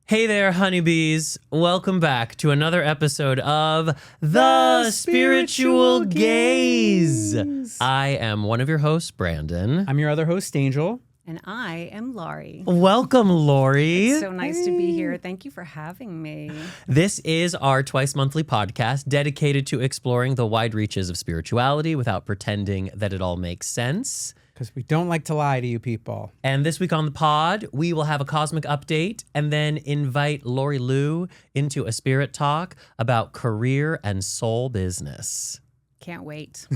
Hey there, honeybees. Welcome back to another episode of The Spiritual Gaze. I am one of your hosts, Brandon. I'm your other host, Angel. And I am Laurie. Welcome, Laurie. It's so nice to be here. Thank you for having me. This is our twice monthly podcast dedicated to exploring the wide reaches of spirituality without pretending that it all makes sense. Because we don't like to lie to you people. And this week on the pod, we will have a cosmic update and then invite Laurie Luh into a spirit talk about career and soul business. Can't wait.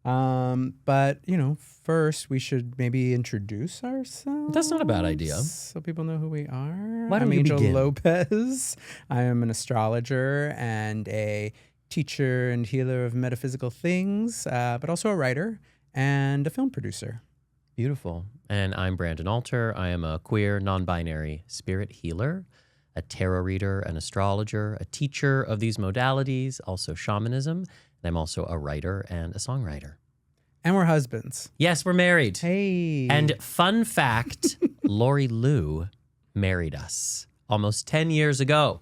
But, first we should maybe introduce ourselves. That's not a bad idea. So people know who we are. Why don't I'm you Angel begin? Lopez. I am an astrologer and a teacher and healer of metaphysical things, but also a writer and a film producer. Beautiful. And I'm Brandon Alter. I am a queer, non-binary spirit healer, a tarot reader, an astrologer, a teacher of these modalities, also shamanism. And I'm also a writer and a songwriter. And we're husbands. Yes, we're married. Hey. And fun fact, Laurie Luh married us almost 10 years ago.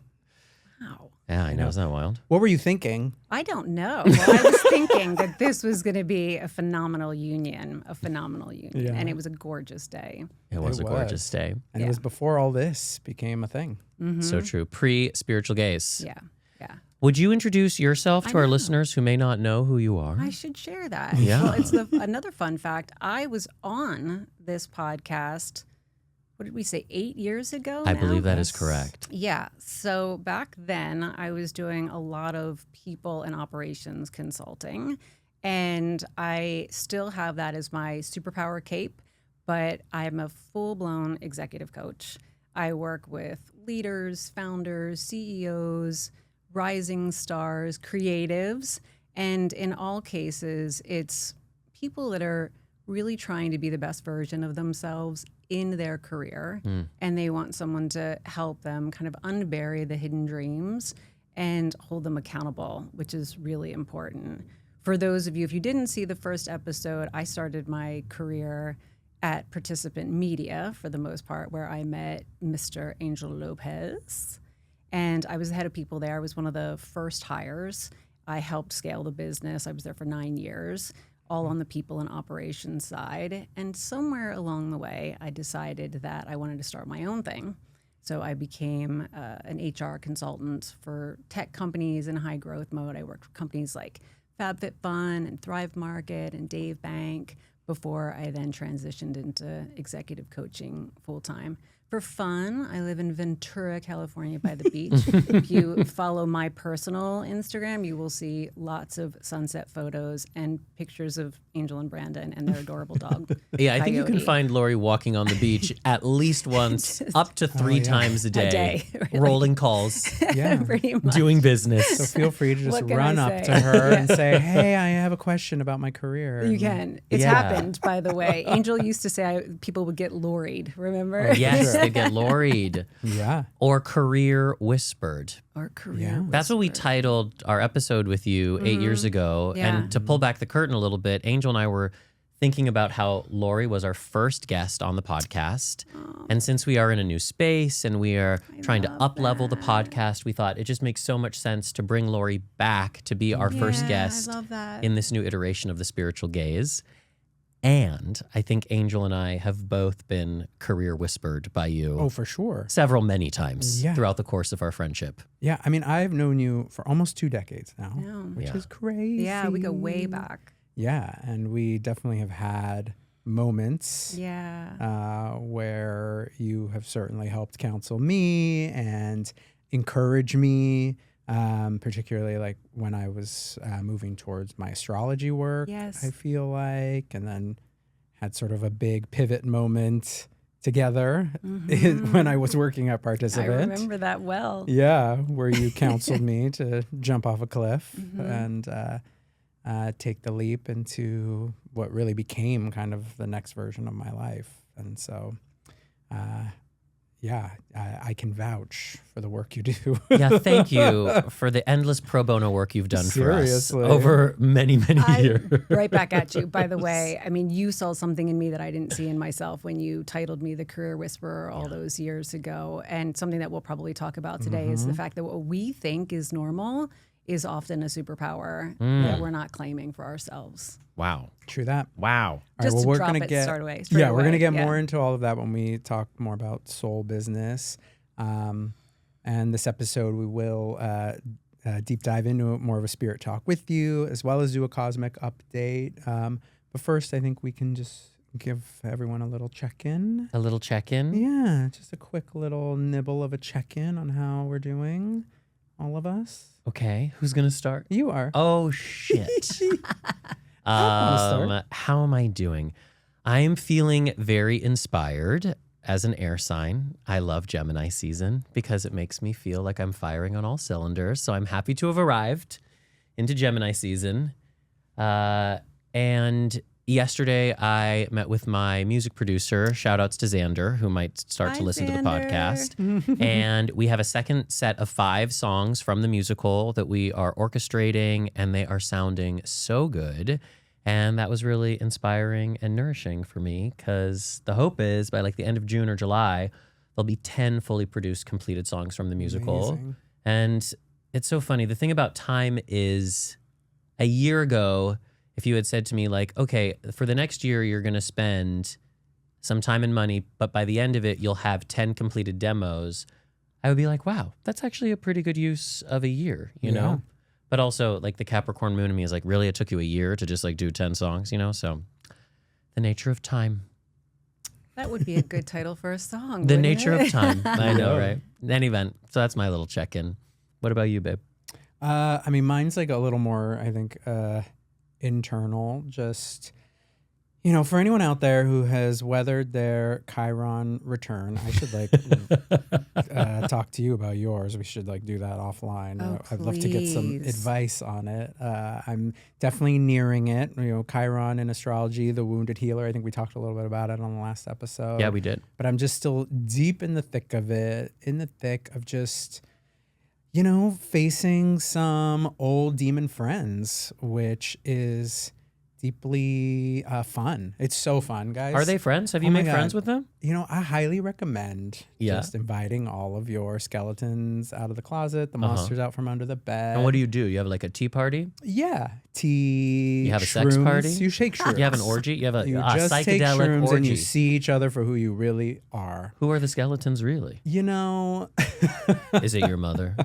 Wow. Yeah, I know. Isn't that wild? What were you thinking? I don't know. Well, I was thinking that this was going to be a phenomenal union. Yeah. And it was a gorgeous day. It was a gorgeous day. And it was before all this became a thing. So true. Pre-spiritual gaze. Yeah. Yeah. Would you introduce yourself to I our know. listeners who may not know who you are? I should share that. Yeah. Well, it's another fun fact. I was on this podcast, what did we say, 8 years ago I now? believe that is correct. Yeah. So back then, I was doing a lot of people and operations consulting, and I still have that as my superpower cape, but I'm a full-blown executive coach. I work with leaders, founders, CEOs, rising stars, creatives, and in all cases, it's people that are really trying to be the best version of themselves in their career, and they want someone to help them kind of unbury the hidden dreams and hold them accountable, which is really important. For those of you, if you didn't see the first episode, I started my career at Participant Media for the most part, where I met Mr. Angel Lopez, and I was the head of people there. I was one of the first hires. I helped scale the business. I was there for 9 years, all on the people and operations side. And somewhere along the way, I decided that I wanted to start my own thing. So I became an HR consultant for tech companies in high growth mode. I worked for companies like FabFitFun and Thrive Market and Dave Bank before I then transitioned into executive coaching full time. For fun, I live in Ventura, California by the beach. If you follow my personal Instagram, you will see lots of sunset photos and pictures of Angel and Brandon and their adorable dog. Yeah, I think you can Coyote. find Laurie walking on the beach at least once, up to three times a day, really. rolling calls, Yeah. Pretty much. doing So business. feel free to just What can run I up say? to her Yeah. and say, hey, I have a question about my career. You And- can. It's Yeah. happened, by the way. Angel used to say people would get lorried, remember? Yes, Sure. they get Lauried Yeah. or career whispered. Or career. Yeah. That's what we titled our episode with you 8 years ago. Yeah. And to pull back the curtain a little bit, Angel and I were thinking about how Laurie was our first guest on the podcast. And since we are in a new space and we are trying to love up-level the podcast, we thought it just makes so much sense to bring Laurie back to be our first guest I love that. in this new iteration of the Spiritual Gaze. And I think Angel and I have both been career whispered by you Oh, for sure. many times Yeah. throughout the course of our friendship. Yeah. I mean, I've known you for almost 2 decades now, Yeah. which Yeah. is crazy. Yeah, we go way back. Yeah. And we definitely have had moments Yeah. where you have certainly helped counsel me and encourage me, particularly like when I was moving towards my astrology work, Yes. I feel like, and then had sort of a big pivot moment together when I was working at I Participant. remember that well. Yeah, where you counseled me to jump off a cliff and take the leap into what really became kind of the next version of my life. And so, I can vouch for the work you do. Yeah, thank you for the endless pro bono work you've done for us Seriously. over many, many years. Right back at you, by the way. I mean, you saw something in me that I didn't see in myself when you titled me the Career Whisperer all those years ago. And something that we'll probably talk about today is the fact that what we think is normal is often a superpower that we're not claiming for ourselves. Wow. True that. Wow. All right, Just well, to we're drop gonna it get straight away. we're gonna get Yeah. more into all of that when we talk more about soul business. And this episode, we will deep dive into more of a spirit talk with you, as well as do a cosmic update. But first, I think we can just give everyone a little check-in. A little check-in. Yeah, just a quick little nibble of a check-in on how we're doing, all of us. Okay, who's gonna start? You are. Oh shit. wanna start. How am I doing? I am feeling very inspired as an air sign. I love Gemini season because it makes me feel like I'm firing on all cylinders. So I'm happy to have arrived into Gemini season. And yesterday I met with my music producer, shout outs to Xander, who might start to Hi, listen to the Xander. podcast. And we have a second set of 5 songs from the musical that we are orchestrating, and they are sounding so good. And that was really inspiring and nourishing for me, because the hope is by like the end of June or July, there'll be 10 fully produced, completed songs from the musical. Amazing. And it's so funny. The thing about time is, a year ago, if you had said to me like, okay, for the next year, you're going to spend some time and money, but by the end of it, you'll have 10 completed demos, I would be like, wow, that's actually a pretty good use of a year, you Yeah. know? But also like the Capricorn moon in me is like, really, it took you a year to just like do 10 songs, you know? So the nature of time. That would be a good title for a song. The wouldn't nature it? of time. I know, Yeah. right? In any event. So that's my little check-in. What about you, babe? I mean, mine's like a little more, I think, internal. Just, you know, for anyone out there who has weathered their Chiron return, I should like talk to you about yours. We should like do that offline. Oh, I'd love to get some please. advice on it. I'm definitely nearing it. You know, Chiron in astrology, the wounded healer. I think we talked a little bit about it on the last episode. Yeah, we did. But I'm just still deep in the thick of it, in the thick of just, you know, facing some old demon friends, which is deeply fun. It's so fun, guys. Are they friends? Have Oh you my made friends God. with them? You know, I highly recommend Yeah. just inviting all of your skeletons out of the closet, the monsters out from under the bed. And what do? You have like a tea party? Yeah. Tea. You have a sex shrooms. party? You shake shrooms. You have an orgy? You have a You psychedelic just take shrooms orgy. and you see each other for who you really are. Who are the skeletons really? You know, Is it your mother?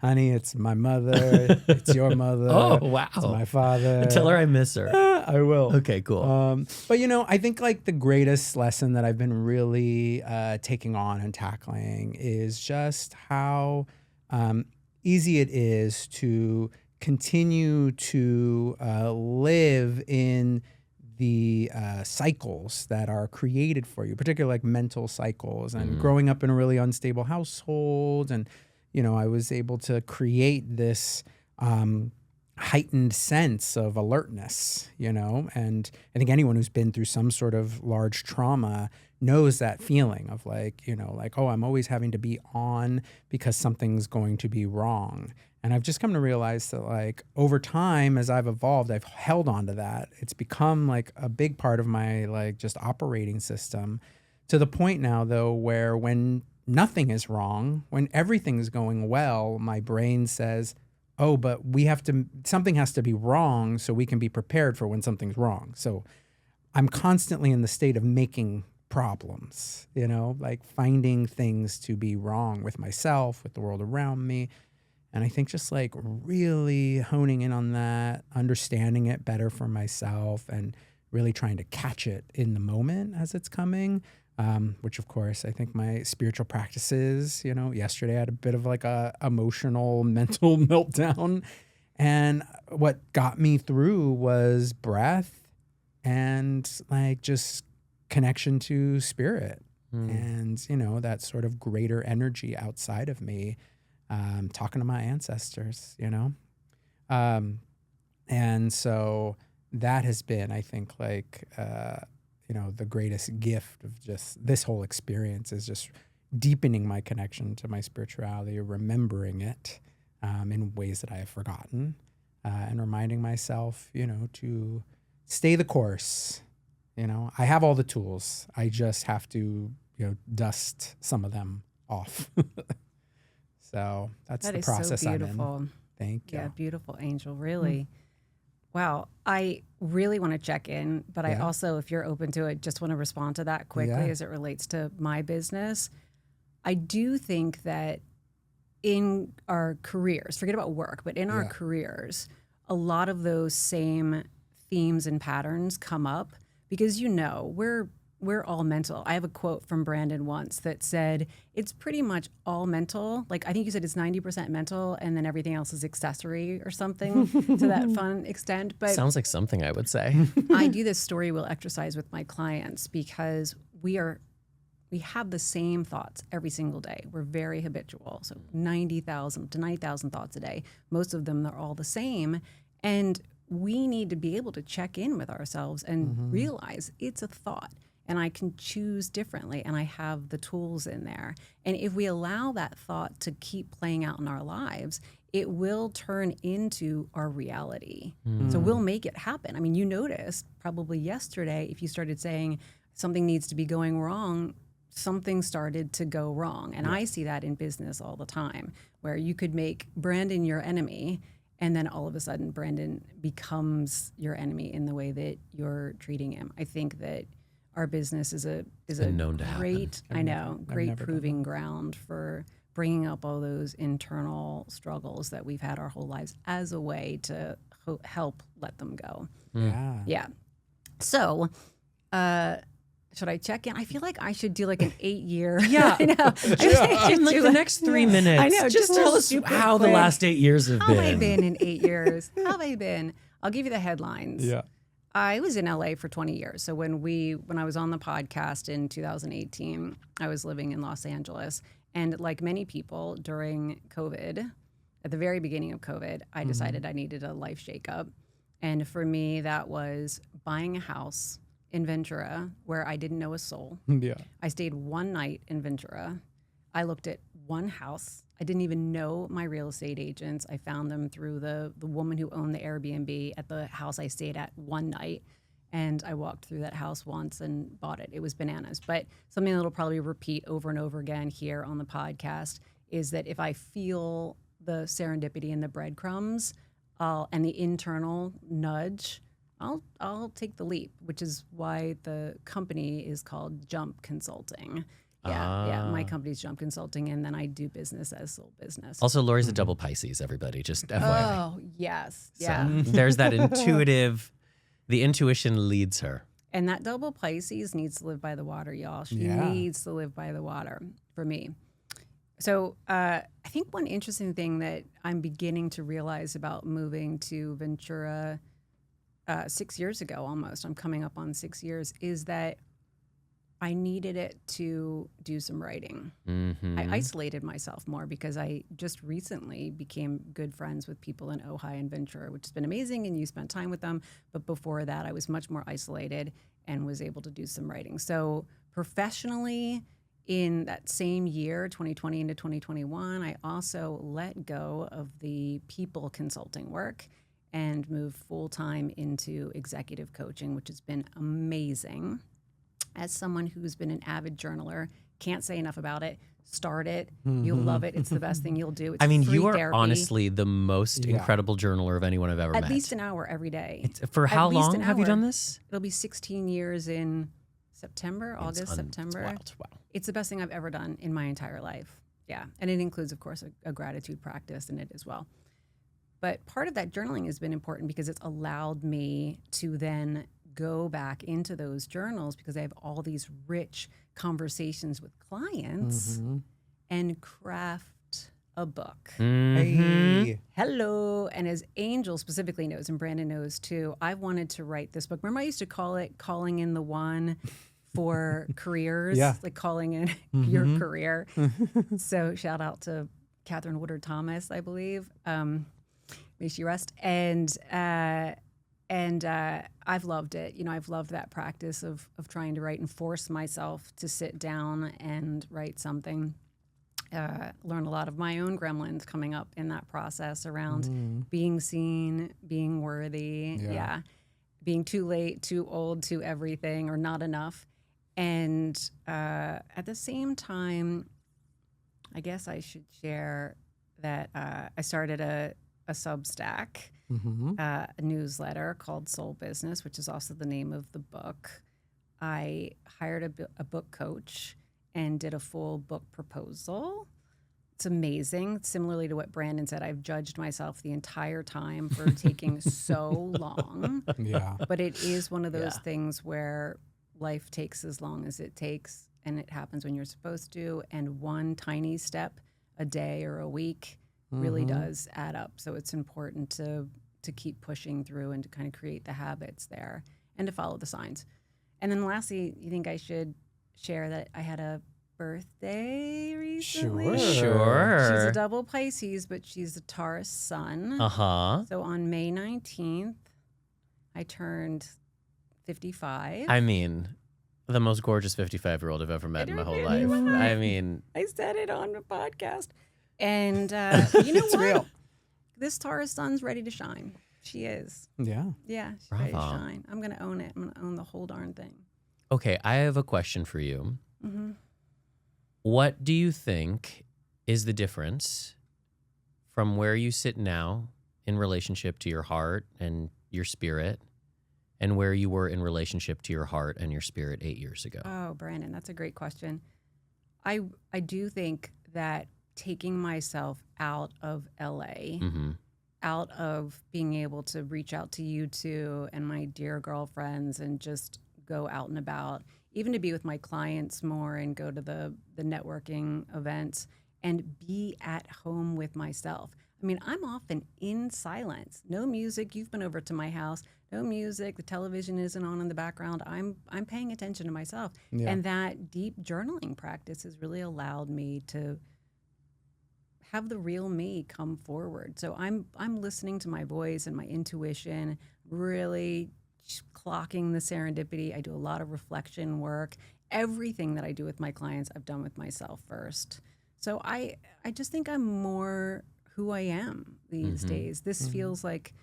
honey, it's my mother. It's your mother. Oh, wow. It's my father. Tell her I miss her. I will. Okay, cool. But you know, I think like the greatest lesson that I've been really taking on and tackling is just how easy it is to continue to live in the cycles that are created for you, particularly like mental cycles, and growing up in a really unstable household. And, you know, I was able to create this heightened sense of alertness, you know, and I think anyone who's been through some sort of large trauma knows that feeling of like, you know, like, oh, I'm always having to be on because something's going to be wrong. And I've just come to realize that like over time, as I've evolved, I've held on to that. It's become like a big part of my like just operating system, to the point now though, where when nothing is wrong, when everything's going well, my brain says, oh, but something has to be wrong so we can be prepared for when something's wrong. So I'm constantly in the state of making problems, you know, like finding things to be wrong with myself, with the world around me. And I think just like really honing in on that, understanding it better for myself, and really trying to catch it in the moment as it's coming. Which of course, I think my spiritual practices, you know, yesterday I had a bit of like a emotional mental meltdown. And what got me through was breath and like just connection to spirit and, you know, that sort of greater energy outside of me, talking to my ancestors, you know? And so that has been, I think, like, you know, the greatest gift of just this whole experience is just, deepening my connection to my spirituality, remembering it in ways that I have forgotten, and reminding myself, to stay the course. I have all the tools. I just have to, dust some of them off. So that's the process so I'm beautiful. in. Thank you. Yeah, beautiful, Angel. Really. Wow. I really want to check in, but I also, if you're open to it, just want to respond to that quickly as it relates to my business. I do think that in our careers, forget about work, but in our careers, a lot of those same themes and patterns come up because, we're all mental. I have a quote from Brandon once that said, it's pretty much all mental. Like, I think you said it's 90% mental and then everything else is accessory or something to that fun extent. But sounds like something I would say. I do this story wheel exercise with my clients because we have the same thoughts every single day. We're very habitual. So 90,000 to 90,000 thoughts a day. Most of them, they're all the same. And we need to be able to check in with ourselves and realize it's a thought. And I can choose differently, and I have the tools in there. And if we allow that thought to keep playing out in our lives, it will turn into our reality. So we'll make it happen. I mean, you noticed probably yesterday, if you started saying something needs to be going wrong, something started to go wrong. And I see that in business all the time, where you could make Brandon your enemy, and then all of a sudden Brandon becomes your enemy in the way that you're treating him. I think that our business is a known to great, happen. Great proving ground for bringing up all those internal struggles that we've had our whole lives as a way to help let them go. Yeah. So, should I check in? I feel like I should do like an 8-year. Yeah. I know. In like the next 3 minutes. I know. Just tell us how the last 8 years have How been. have I been in 8 years? How have I been? I'll give you the headlines. Yeah. I was in LA for 20 years. So when I was on the podcast in 2018, I was living in Los Angeles. And like many people during COVID, at the very beginning of COVID, I decided I needed a life shakeup. And for me, that was buying a house in Ventura where I didn't know a soul. Yeah. I stayed one night in Ventura. I looked at one house. I didn't even know my real estate agents. I found them through the woman who owned the Airbnb at the house I stayed at one night. And I walked through that house once and bought it. It was bananas. But something that'll probably repeat over and over again here on the podcast is that if I feel the serendipity and the breadcrumbs and the internal nudge, I'll take the leap, which is why the company is called Jump Consulting. Yeah, my company's Jump Consulting, and then I do business as soul business. Also, Laurie's a double Pisces, everybody, just FYI. Oh, yes. So Yeah. there's that the intuition leads her. And that double Pisces needs to live by the water, y'all. She needs to live by the water for me. So I think one interesting thing that I'm beginning to realize about moving to Ventura 6 years ago almost, I'm coming up on 6 years, is that I needed it to do some writing. I isolated myself more because I just recently became good friends with people in Ojai and Ventura, which has been amazing, and you spent time with them. But before that, I was much more isolated and was able to do some writing. So professionally, in that same year, 2020 into 2021, I also let go of the people consulting work and moved full-time into executive coaching, which has been amazing. As someone who's been an avid journaler, can't say enough about it. Start it. You'll love it. It's the best thing you'll do. It's free you are therapy. honestly the most incredible journaler of anyone I've ever met. At least an hour every day. For how least long an have you hour. done this? It'll be 16 years in September, September. It's wild. Wow. It's the best thing I've ever done in my entire life. Yeah. And it includes, of course, a gratitude practice in it as well. But part of that journaling has been important because it's allowed me to then go back into those journals because I have all these rich conversations with clients and craft a book. Hey. Hello. And as Angel specifically knows, and Brandon knows too, I wanted to write this book. Remember I used to call it Calling in the One for careers, like calling in your career. So shout out to Catherine Woodard Thomas, I believe. May she rest. And And I've loved it. You know, I've loved that practice of trying to write and force myself to sit down and write something. Learn a lot of my own gremlins coming up in that process around being seen, being worthy, being too late, too old, too everything, or not enough. And at the same time, I guess I should share that I started a Substack, a newsletter called Soul Business, which is also the name of the book. I hired a book coach and did a full book proposal. It's amazing. Similarly to what Brandon said, I've judged myself the entire time for taking so long. Yeah. But it is one of those things where life takes as long as it takes, and it happens when you're supposed to. And one tiny step a day or a week really does add up. So it's important to keep pushing through and to kind of create the habits there and to follow the signs. And then lastly, you think I should share that I had a birthday recently? Sure. She's a double Pisces, but she's a Taurus sun. So on May 19th, I turned 55. I mean, the most gorgeous 55-year-old I've ever met in my whole life. I mean, I said it on the podcast. And you know what? Real. This Taurus sun's ready to shine. She is. Yeah. Yeah, she's ready to Bravo. shine. I'm going to own it. I'm going to own the whole darn thing. okay, I have a question for you. What do you think is the difference from where you sit now in relationship to your heart and your spirit and where you were in relationship to your heart and your spirit 8 years ago? Oh, Brandon, that's a great question. I do think that taking myself out of LA, out of being able to reach out to you two and my dear girlfriends and just go out and about, even to be with my clients more and go to the networking events and be at home with myself. I mean, I'm often in silence. No music. You've been over to my house. No music. The television isn't on in the background. I'm paying attention to myself. Yeah. And that deep journaling practice has really allowed me to have the real me come forward. So I'm listening to my voice and my intuition, really clocking the serendipity. I do a lot of reflection work. Everything that I do with my clients, I've done with myself first. So I just think I'm more who I am these days. This feels like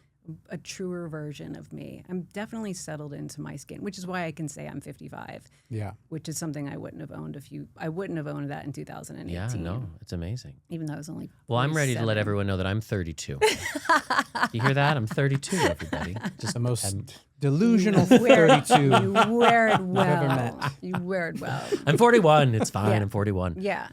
a truer version of me. I'm definitely settled into my skin, which is why I can say I'm 55. Yeah. Which is something I wouldn't have owned I wouldn't have owned that in 2018. Yeah, no, it's amazing. Even though I was only Well, I'm ready to let 47. everyone know that I'm 32. You hear that? I'm 32, everybody. Just the most delusional You wear 32. You wear it well. ever met. You wear it well. I'm 41. It's fine. Yeah. I'm 41. Yeah.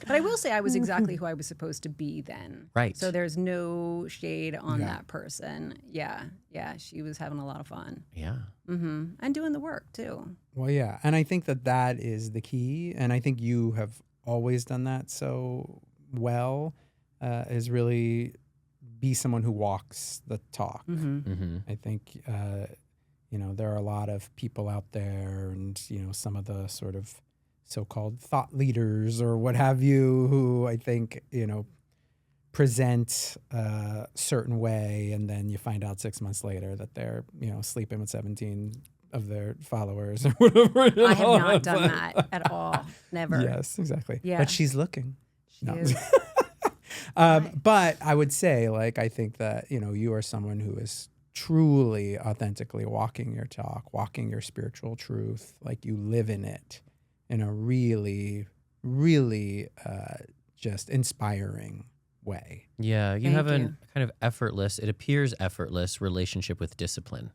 But I will say I was exactly who I was supposed to be then. Right. So there's no shade on Yeah. that person. Yeah. Yeah. She was having a lot of fun. Yeah. And doing the work too. Well, yeah. And I think that is the key. And I think you have always done that so well, is really be someone who walks the talk. I think, there are a lot of people out there and, some of the sort of so-called thought leaders or what have you who I think, present a certain way. And then you find out 6 months later that they're, sleeping with 17 of their followers or whatever. I have not done that at all. Never. Yes, exactly. Yeah. But she's looking. She No. is. But I would say, I think that, you are someone who is truly, authentically walking your talk, walking your spiritual truth, like you live in it in a really, really just inspiring way. Yeah, you Thank have a you. kind of effortless, it appears effortless relationship with discipline.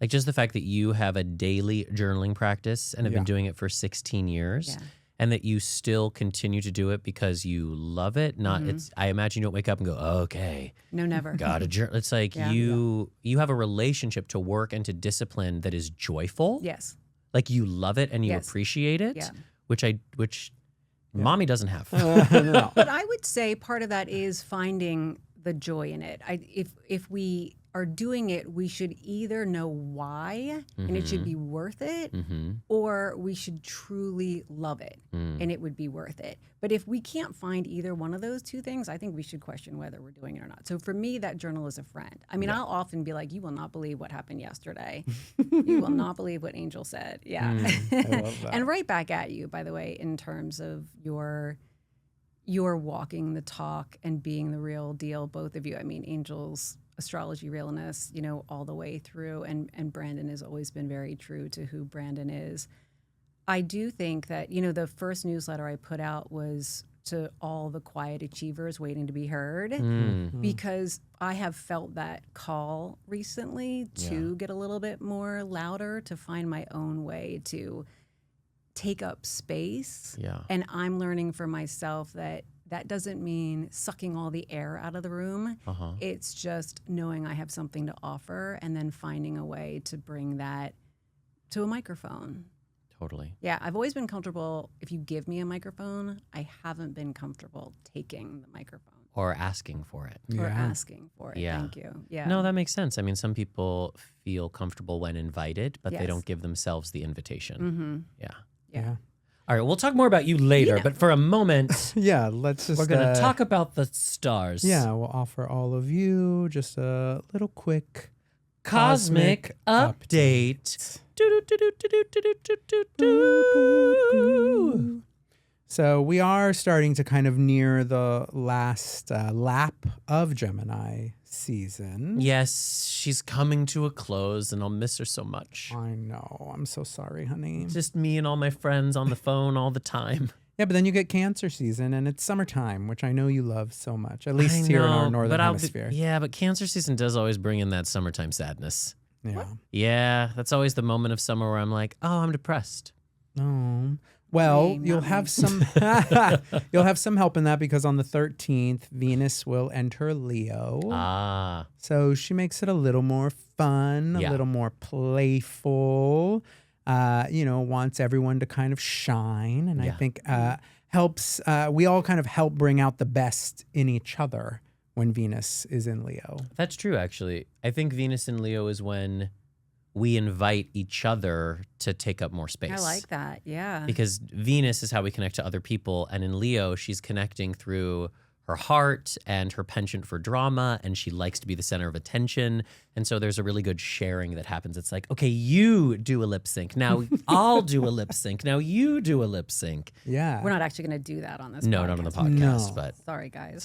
Like just the fact that you have a daily journaling practice and have been doing it for 16 years. Yeah. And that you still continue to do it because you love it. Not it's. I imagine you don't wake up and go, okay, No, never. gotta journal. It's like Yeah. you have a relationship to work and to discipline that is joyful. Yes. Like you love it and you Yes. appreciate it. Yeah. Which mommy doesn't have. No. But I would say part of that is finding the joy in it. If we are doing it, we should either know why and it should be worth it, or we should truly love it and it would be worth it. But if we can't find either one of those two things, I think we should question whether we're doing it or not. So for me, that journal is a friend. I mean, I'll often be like, you will not believe what happened yesterday. You will not believe what Angel said. Yeah. I love that. And right back at you, by the way, in terms of your walking the talk and being the real deal, both of you. I mean, Angel's astrology realness, you know, all the way through, and Brandon has always been very true to who Brandon is. I do think that, you know, the first newsletter I put out was to all the quiet achievers waiting to be heard, because I have felt that call recently to get a little bit more louder, to find my own way to take up space. Yeah. And I'm learning for myself that doesn't mean sucking all the air out of the room. It's just knowing I have something to offer and then finding a way to bring that to a microphone. Totally. Yeah, I've always been comfortable if you give me a microphone. I haven't been comfortable taking the microphone Or asking for it. or asking for it. Yeah. Thank you. Yeah. No, that makes sense. I mean, some people feel comfortable when invited, but they Yes. don't give themselves the invitation. Yeah. Yeah. All right, we'll talk more about you later, but for a moment, Yeah, let's just we're going to talk about the stars. Yeah, we'll offer all of you just a little quick Cosmic update. So we are starting to kind of near the last lap of Gemini season. Yes, she's coming to a close, and I'll miss her so much. I know. I'm so sorry, honey. Just me and all my friends on the phone all the time. Yeah, but then you get Cancer season, and it's summertime, which I know you love so much, at least here in our northern hemisphere. Yeah, but Cancer season does always bring in that summertime sadness. Yeah. Yeah, that's always the moment of summer where I'm like, oh, I'm depressed. No. Well, Me, you'll not have me. some you'll have some help in that, because on the 13th, Venus will enter Leo. Ah, So she makes it a little more fun, Yeah. a little more playful, wants everyone to kind of shine. And I Yeah. think helps, we all kind of help bring out the best in each other when Venus is in Leo. that's true, actually. I think Venus in Leo is when we invite each other to take up more space. I like that. Yeah. Because Venus is how we connect to other people. And in Leo, she's connecting through her heart and her penchant for drama, and she likes to be the center of attention. And so there's a really good sharing that happens. It's like, okay, you do a lip sync. Now I'll do a lip sync. Now you do a lip sync. Yeah. We're not actually going to do that on this No, podcast. not on the podcast, No. but Sorry, guys.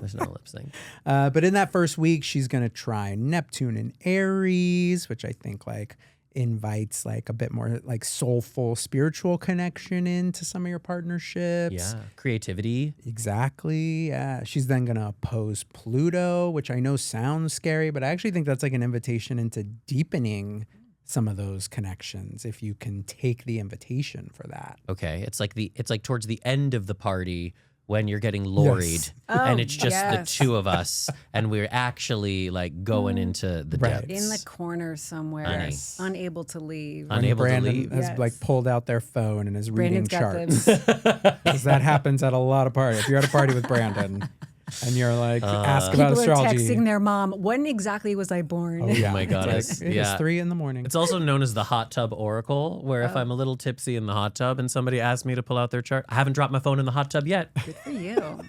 there's no lip sync. But in that first week, she's going to try Neptune in Aries, which I think like invites like a bit more like soulful spiritual connection into some of your partnerships. Yeah. Creativity. Exactly. Yeah. She's then going to oppose Pluto, which I know sounds scary, but I actually think that's like an invitation into deepening some of those connections if you can take the invitation for that. Okay. It's like towards the end of the party when you're getting loried Yes. and Oh, it's just yes. the two of us and we're actually like going into the Right. depths. In the corner somewhere, Honey. unable to leave. Honey. Unable to Brandon leave. has Yes. like pulled out their phone and is reading Brandon's got charts. the 'Cause that happens at a lot of parties. If you're at a party with Brandon and you're like, ask about people are astrology. texting their mom. When exactly was I born? Oh, yeah. my God, It's like, yeah. It's 3 a.m. It's also known as the hot tub oracle, where if I'm a little tipsy in the hot tub and somebody asks me to pull out their chart, I haven't dropped my phone in the hot tub yet. Good for you.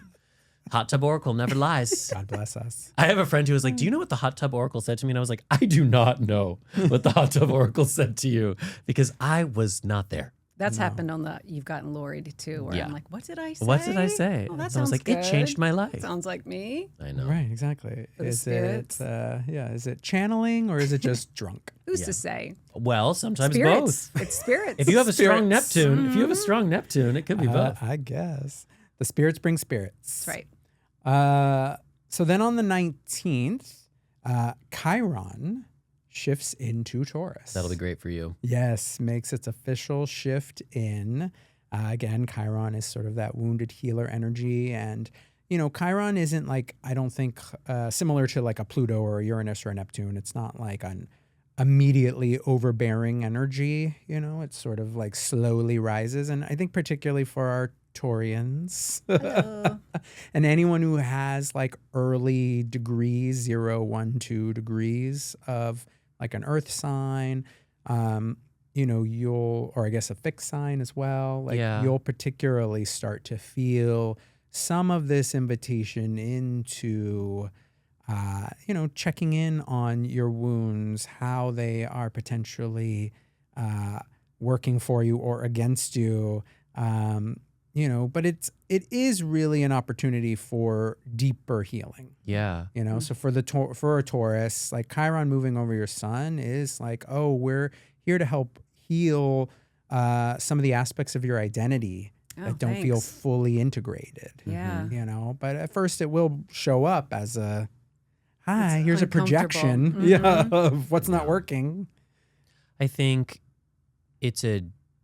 Hot tub oracle never lies. God bless us. I have a friend who was like, do you know what the hot tub oracle said to me? And I was like, I do not know what the hot tub oracle said to you because I was not there. That's happened on the You've Gotten Lori too, where Yeah. I'm like, what did I say? What did I say? Oh, And that I was sounds like, good. it changed my life. Sounds like me. I know. Right, exactly. For the Is spirits. is it channeling or is it just drunk? Who's to say? Well, sometimes Spirits. both. It's spirits. If you have a strong Spirits. Neptune, if you have a strong Neptune, it could be both. I guess. The spirits bring spirits. That's right. So then on the 19th, Chiron shifts into Taurus. That'll be great for you. Yes, makes its official shift in. Again, Chiron is sort of that wounded healer energy. And, Chiron isn't like, I don't think, similar to like a Pluto or a Uranus or a Neptune. It's not like an immediately overbearing energy. It's sort of like slowly rises. And I think particularly for Taurians. Hello. And anyone who has like early degrees, 0, 1, 2 degrees of like an earth sign, or I guess a fixed sign as well, like Yeah. you'll particularly start to feel some of this invitation into, checking in on your wounds, how they are potentially working for you or against you. But it is really an opportunity for deeper healing. Yeah. So for a Taurus, like Chiron moving over your sun is like, oh, we're here to help heal some of the aspects of your identity that don't feel thanks. fully integrated. Yeah. But at first it will show up as a, hi, It's here's a uncomfortable. projection Mhm. of what's not working. I think it's a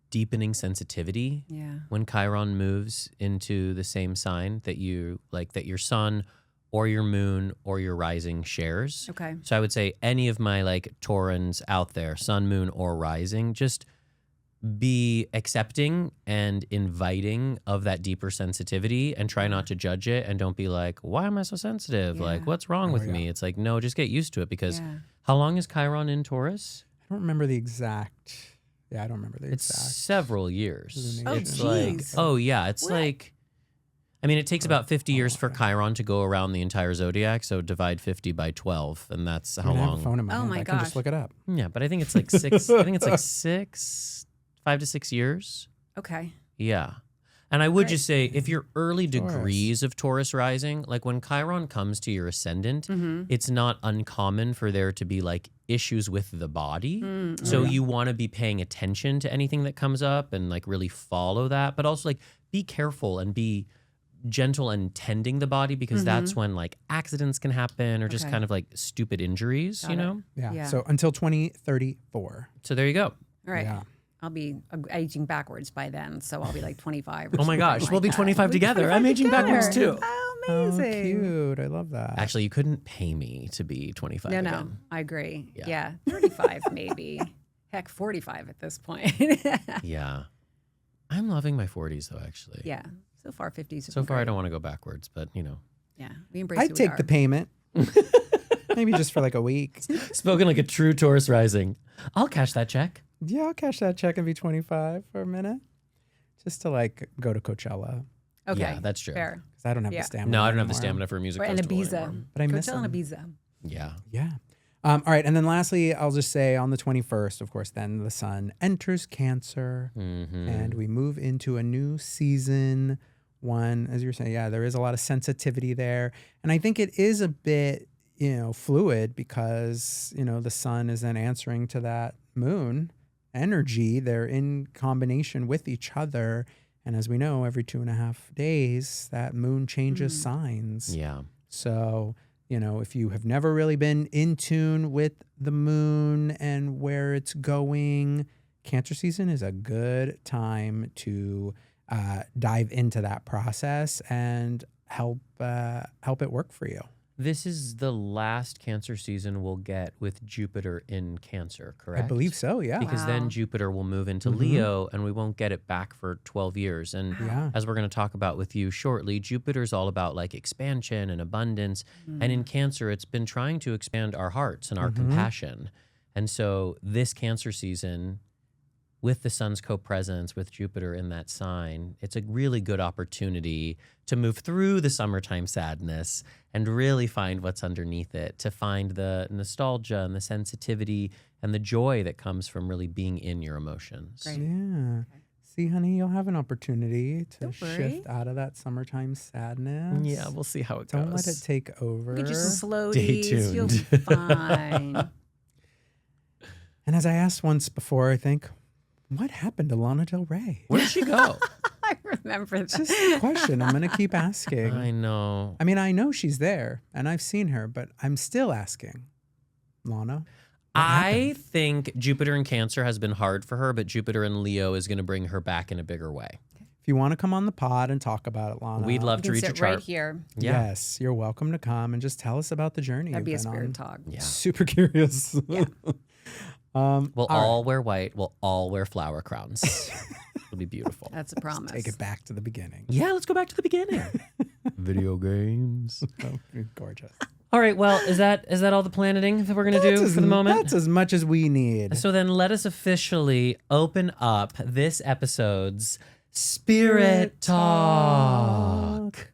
deepening sensitivity Yeah. when Chiron moves into the same sign that your sun or your moon or your rising shares. Okay. So I would say any of my like Taurans out there, sun, moon, or rising, just be accepting and inviting of that deeper sensitivity and try not to judge it, and don't be like, why am I so sensitive? Yeah. Like, what's wrong with yeah. me? It's like, no, just get used to it, because Yeah. how long is Chiron in Taurus? I don't remember the exact. Yeah, I don't remember the It's exact. several years. Oh, It's like, geez. oh yeah, it's What? like, I mean, it takes about 50 years for okay. Chiron to go around the entire zodiac. So divide 50 by 12, and that's how I have a long. phone in my Oh hand. my I can just gosh. look it up. Yeah, but I think it's like six. I think it's like 5 to 6 years. Okay. Yeah. And I would Right. just say, if you're early Taurus. degrees of Taurus rising, like when Chiron comes to your ascendant, Mm-hmm. it's not uncommon for there to be like issues with the body. Mm-hmm. So yeah. you want to be paying attention to anything that comes up and like really follow that, but also like be careful and be gentle and tending the body, because that's when like accidents can happen or just Okay. kind of like stupid injuries, Got you it. know? Yeah. Yeah. So until 2034. So there you go. All right. Yeah. I'll be aging backwards by then, so I'll be like 25. Or Oh my something gosh, like we'll be that. 25 together. I'm aging backwards together. too. Oh, Oh, amazing. cute. I love that. Actually, you couldn't pay me to be 25 No, again. I agree. Yeah. Yeah. 35 maybe. Heck, 45 at this point. Yeah. I'm loving my 40s though, actually. Yeah. So far, 50s. So far, I don't want to go backwards, but you know. Yeah. We embrace I'd who take we the are. payment. Maybe just for like a week. Spoken like a true Taurus rising. I'll cash that check. Yeah, I'll cash that check and be 25 for a minute. Just to like go to Coachella. Okay. Yeah, that's true. Fair. Because I don't have Yeah. the stamina. No, I don't have the anymore. stamina for a music Or and festival Ibiza. anymore. But I miss Coachella and them. Ibiza. Yeah. Yeah. All right. And then lastly, I'll just say on the 21st, of course, then the sun enters Cancer Mm-hmm. and we move into a new season. One, as you were saying, yeah, there is a lot of sensitivity there. And I think it is a bit, fluid because, the sun is then answering to that moon energy. They're in combination with each other. And as we know, every 2.5 days, that moon changes signs. Yeah. So, if you have never really been in tune with the moon and where it's going, Cancer season is a good time to dive into that process and help it work for you. This is the last Cancer season we'll get with Jupiter in Cancer, correct? I believe so, yeah. Because Wow. then Jupiter will move into Mhm. Leo and we won't get it back for 12 years. And Yeah. as we're going to talk about with you shortly, Jupiter's all about like expansion and abundance. And in Cancer, it's been trying to expand our hearts and our compassion. And so this Cancer season, with the sun's co-presence with Jupiter in that sign, it's a really good opportunity to move through the summertime sadness and really find what's underneath it, to find the nostalgia and the sensitivity and the joy that comes from really being in your emotions. Great. Yeah. See, honey, you'll have an opportunity to Don't worry. shift out of that summertime sadness. Yeah, we'll see how it Don't goes. let it take over. You just slow Stay these. You'll tuned. be fine. And as I asked once before, I think, what happened to Lana Del Rey? Where did she go? I remember that. Just a question I'm going to keep asking. I know. I mean, I know she's there and I've seen her, but I'm still asking. Lana? what I happened? think Jupiter in Cancer has been hard for her, but Jupiter in Leo is going to bring her back in a bigger way. If you want to come on the pod and talk about it, Lana. We'd love You to can read your sit chart. right here. Yeah. Yes, you're welcome to come and just tell us about the journey. That'd be a you've been spirit on. talk. Yeah. Super curious. Yeah. We'll all wear white. We'll all wear flower crowns. It'll be beautiful. That's a promise. Take it back to the beginning. Yeah, let's go back to the beginning. Video games. Oh, gorgeous. All right. Well, is that all the planning that we're gonna do for the moment? That's as much as we need. So then, let us officially open up this episode's Spirit Talk.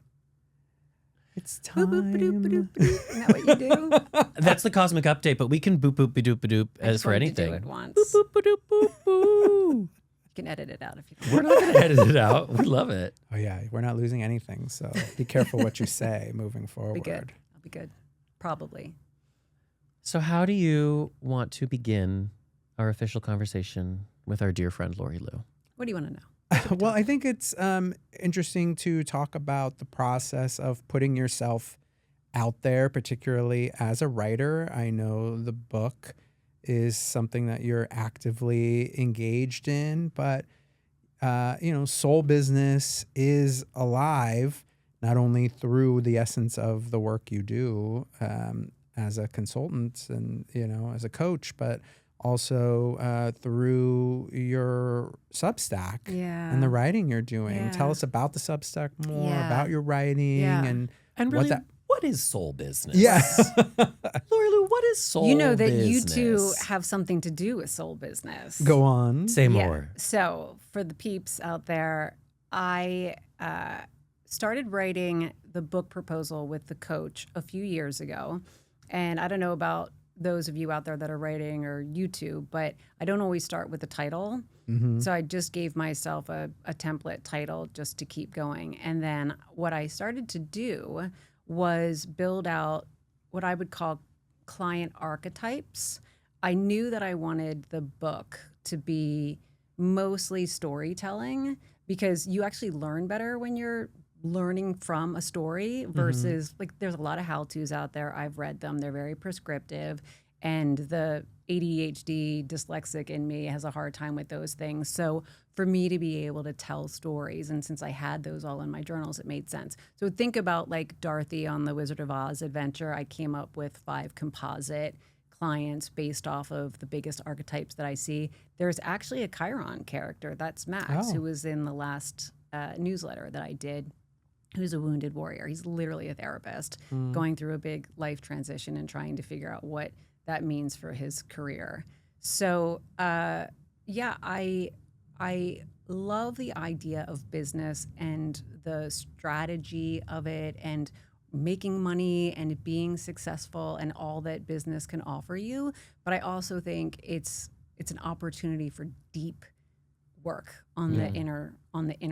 It's Boop, boop, ba-doop, time. ba-doop, ba-doop. Isn't that what you do? That's the cosmic update, but we can boop boop ba doop ba doop I as just for wanted to anything. do it once. Boop boop ba doop boop boo. You can edit it out if you We're want. not gonna edit it out. We love it. Oh yeah, we're not losing anything, so be careful what you say moving I'll forward. be good. I'll be good. Probably. So, how do you want to begin our official conversation with our dear friend Laurie Luh? What do you want to know? Well, I think it's interesting to talk about the process of putting yourself out there, particularly as a writer. I know the book is something that you're actively engaged in, but soul business is alive not only through the essence of the work you do as a consultant and as a coach, but also through your Substack and the writing you're doing. Yeah. Tell us about the Substack more, Yeah. about your writing Yeah. and really, what that. what is soul business? Yeah. Laurie Luh, what is soul You know that business? you two have something to do with soul business. Go on. Say Yeah. more. So for the peeps out there, I started writing the book proposal with the coach a few years ago. And I don't know about those of you out there that are writing or YouTube, but I don't always start with the title. Mm-hmm. So I just gave myself a template title just to keep going. And then what I started to do was build out what I would call client archetypes. I knew that I wanted the book to be mostly storytelling because you actually learn better when you're learning from a story versus like there's a lot of how-tos out there. I've read them. They're very prescriptive. And the ADHD dyslexic in me has a hard time with those things. So for me to be able to tell stories, and since I had those all in my journals, it made sense. So think about like Dorothy on the Wizard of Oz adventure. I came up with 5 composite clients based off of the biggest archetypes that I see. There's actually a Chiron character. That's Max, who was in the last newsletter that I did, who's a wounded warrior. He's literally a therapist going through a big life transition and trying to figure out what that means for his career. So, I love the idea of business and the strategy of it and making money and being successful and all that business can offer you. But I also think it's an opportunity for deep work on the inner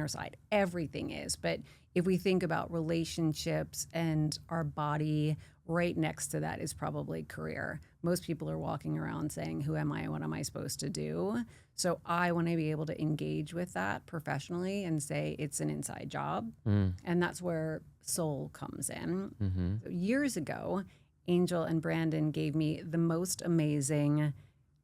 side. Everything is, but if we think about relationships and our body, right next to that is probably career. Most people are walking around saying, who am I? What am I supposed to do? So I want to be able to engage with that professionally and say it's an inside job. And that's where soul comes in. So years ago, Angel and Brandon gave me the most amazing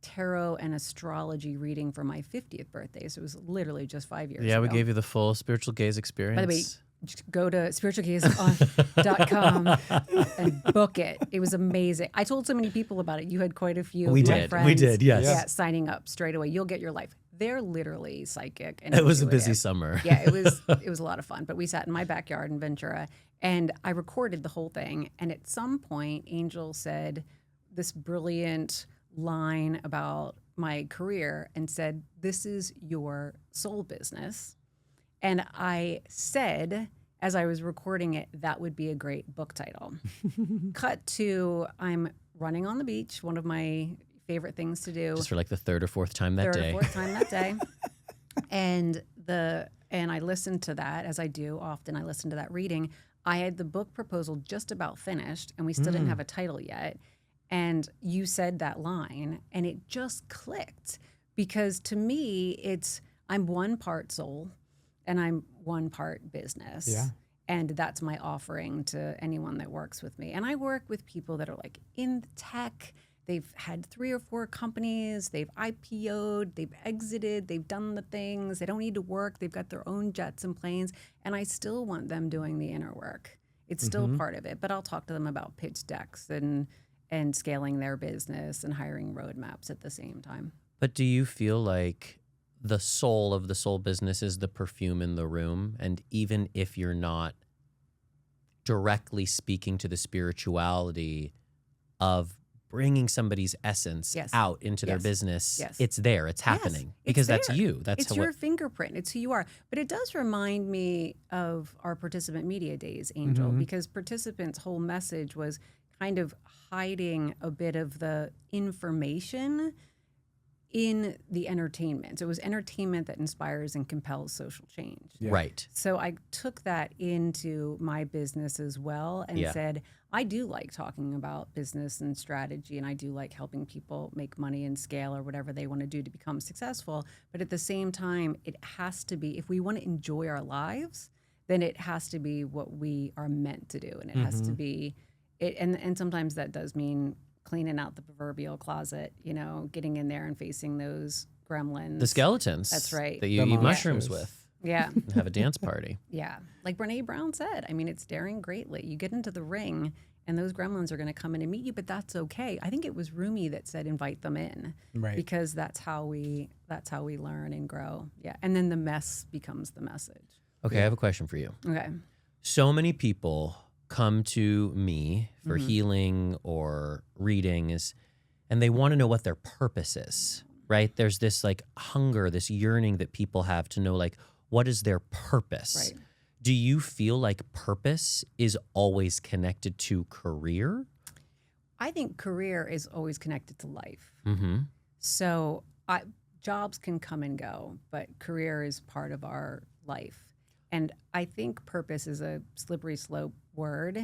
tarot and astrology reading for my 50th birthday. So it was literally just 5 years ago. Yeah, we gave you the full spiritual gaze experience. By the way, just go to spiritualgaze.com and book it. It was amazing. I told so many people about it. You had quite a few We of my did. friends. We did, yes. Yeah, signing up straight away. You'll get your life. They're literally psychic. And it was a busy intuitive. summer. Yeah, it was a lot of fun. But we sat in my backyard in Ventura and I recorded the whole thing. And at some point, Angel said this brilliant line about my career and said, "This is your soul business." And I said, as I was recording it, that would be a great book title. Cut to, I'm running on the beach, one of my favorite things to do. Just for like the third or fourth time that day. Third or fourth time that day. And I listened to that, as I do often. I listened to that reading. I had the book proposal just about finished, and we still didn't have a title yet. And you said that line, and it just clicked. Because to me, I'm one part soul, and I'm one part business. Yeah. And that's my offering to anyone that works with me. And I work with people that are like in tech. They've had 3 or 4 companies. They've IPO'd. They've exited. They've done the things. They don't need to work. They've got their own jets and planes. And I still want them doing the inner work. It's still part of it. But I'll talk to them about pitch decks and and scaling their business and hiring roadmaps at the same time. But do you feel like the soul of the soul business is the perfume in the room? And even if you're not directly speaking to the spirituality of bringing somebody's essence Yes. out into their Yes. business, Yes. it's there, it's happening. Yes, because it's that's there. you. That's It's how your fingerprint. It's who you are. But it does remind me of our participant media days, Angel, because participants' whole message was kind of hiding a bit of the information in the entertainment. So it was entertainment that inspires and compels social change. Yeah. Right. So I took that into my business as well and Yeah. said, I do like talking about business and strategy, and I do like helping people make money and scale or whatever they want to do to become successful. But at the same time, it has to be, if we want to enjoy our lives, then it has to be what we are meant to do. And it has to be, and sometimes that does mean cleaning out the proverbial closet, getting in there and facing those gremlins. The skeletons. That's right. That you The eat mushrooms monsters. with Yeah. and have a dance party. Yeah. Like Brene Brown said, I mean, it's daring greatly. You get into the ring and those gremlins are going to come in and meet you, but that's okay. I think it was Rumi that said, invite them in, Right. because that's how we learn and grow. Yeah. And then the mess becomes the message. Okay, I have a question for you. Okay. So many people come to me for healing or readings, and they want to know what their purpose is, right? There's this like hunger, this yearning that people have to know, like, what is their purpose? Right. Do you feel like purpose is always connected to career? I think career is always connected to life. Mm-hmm. So jobs can come and go, but career is part of our life. And I think purpose is a slippery slope word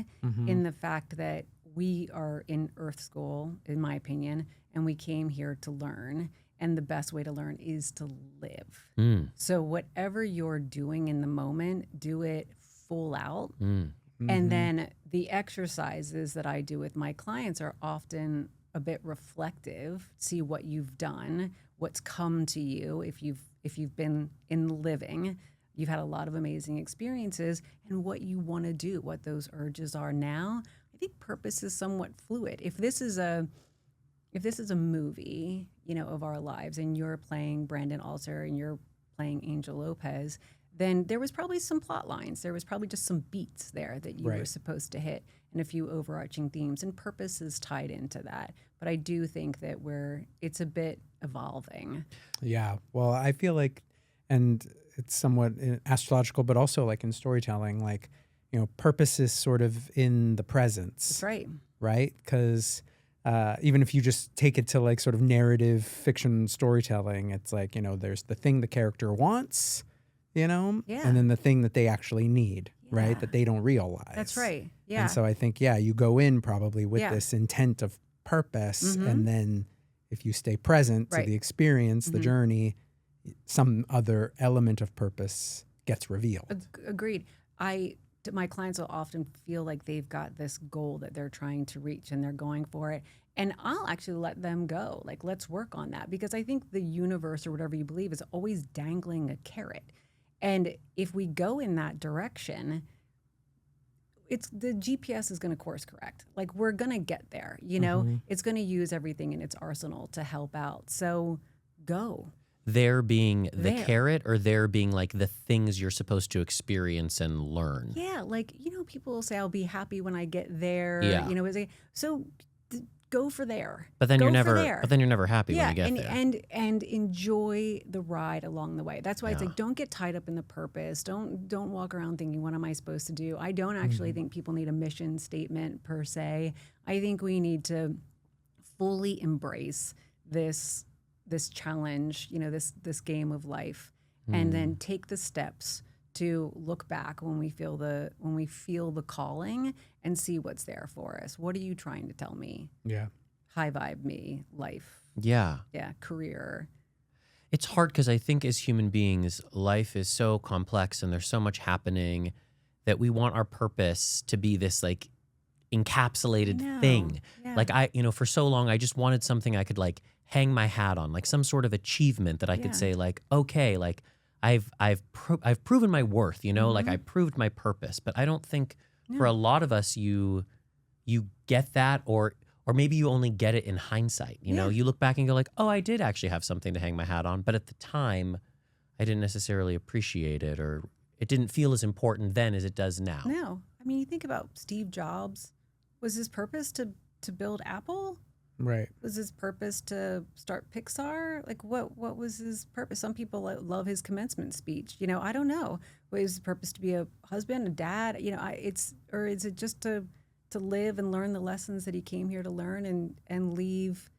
in the fact that we are in Earth School, in my opinion, and we came here to learn. And the best way to learn is to live. Mm. So whatever you're doing in the moment, do it full out. Mm. And then the exercises that I do with my clients are often a bit reflective. See what you've done, what's come to you if you've been in living. You've had a lot of amazing experiences, and what you want to do, what those urges are now. I think purpose is somewhat fluid. If this is a movie, of our lives, and you're playing Brandon Alter and you're playing Angel Lopez, then there was probably some plot lines. There was probably just some beats there that you were Right. supposed to hit, and a few overarching themes, and purpose is tied into that. But I do think that it's a bit evolving. Yeah. Well, I feel like, and it's somewhat astrological, but also like in storytelling, like, purpose is sort of in the presence, That's right. right? Because even if you just take it to like sort of narrative fiction storytelling, it's like, there's the thing the character wants, Yeah. and then the thing that they actually need, Yeah. right? That they don't realize. That's right. Yeah. And so I think, you go in probably with Yeah. this intent of purpose. Mhm. And then if you stay present Right. to the experience, the Mhm. journey, some other element of purpose gets revealed. Agreed. My clients will often feel like they've got this goal that they're trying to reach and they're going for it. And I'll actually let them go. Like, let's work on that, because I think the universe or whatever you believe is always dangling a carrot. And if we go in that direction, the GPS is going to course correct. Like, we're going to get there, It's going to use everything in its arsenal to help out. So go. There being the There. carrot, or there being like the things you're supposed to experience and learn? Yeah, like, people will say, I'll be happy when I get there. Yeah. So go for there. But then Go you're for never there. but then you're never happy when Yeah, you get and, there. and enjoy the ride along the way. That's why it's Yeah. like, don't get tied up in the purpose. Don't walk around thinking, what am I supposed to do? I don't actually think people need a mission statement per se. I think we need to fully embrace this challenge, this game of life, and then take the steps to look back when we feel the calling and see what's there for us. What are you trying to tell me? Yeah. High vibe me, life, Yeah. career. It's hard because I think as human beings, life is so complex and there's so much happening that we want our purpose to be this like encapsulated No. thing. Yeah. Like for so long, I just wanted something I could like hang my hat on, like some sort of achievement that I could Yeah. say like, okay, like I've proven my worth, like Mm-hmm. I proved my purpose. But I don't think for a lot of us, you get that, or or maybe you only get it in hindsight. You know, you look back and go like, oh, I did actually have something to hang my hat on. But at the time, I didn't necessarily appreciate it, or it didn't feel as important then as it does now. No. I mean, you think about Steve Jobs. Was his purpose to build Apple? Right. Was his purpose to start Pixar? Like, what was his purpose? Some people love his commencement speech. You know, I don't know. Was his purpose to be a husband, a dad? You know, or is it just to live and learn the lessons that he came here to learn and leave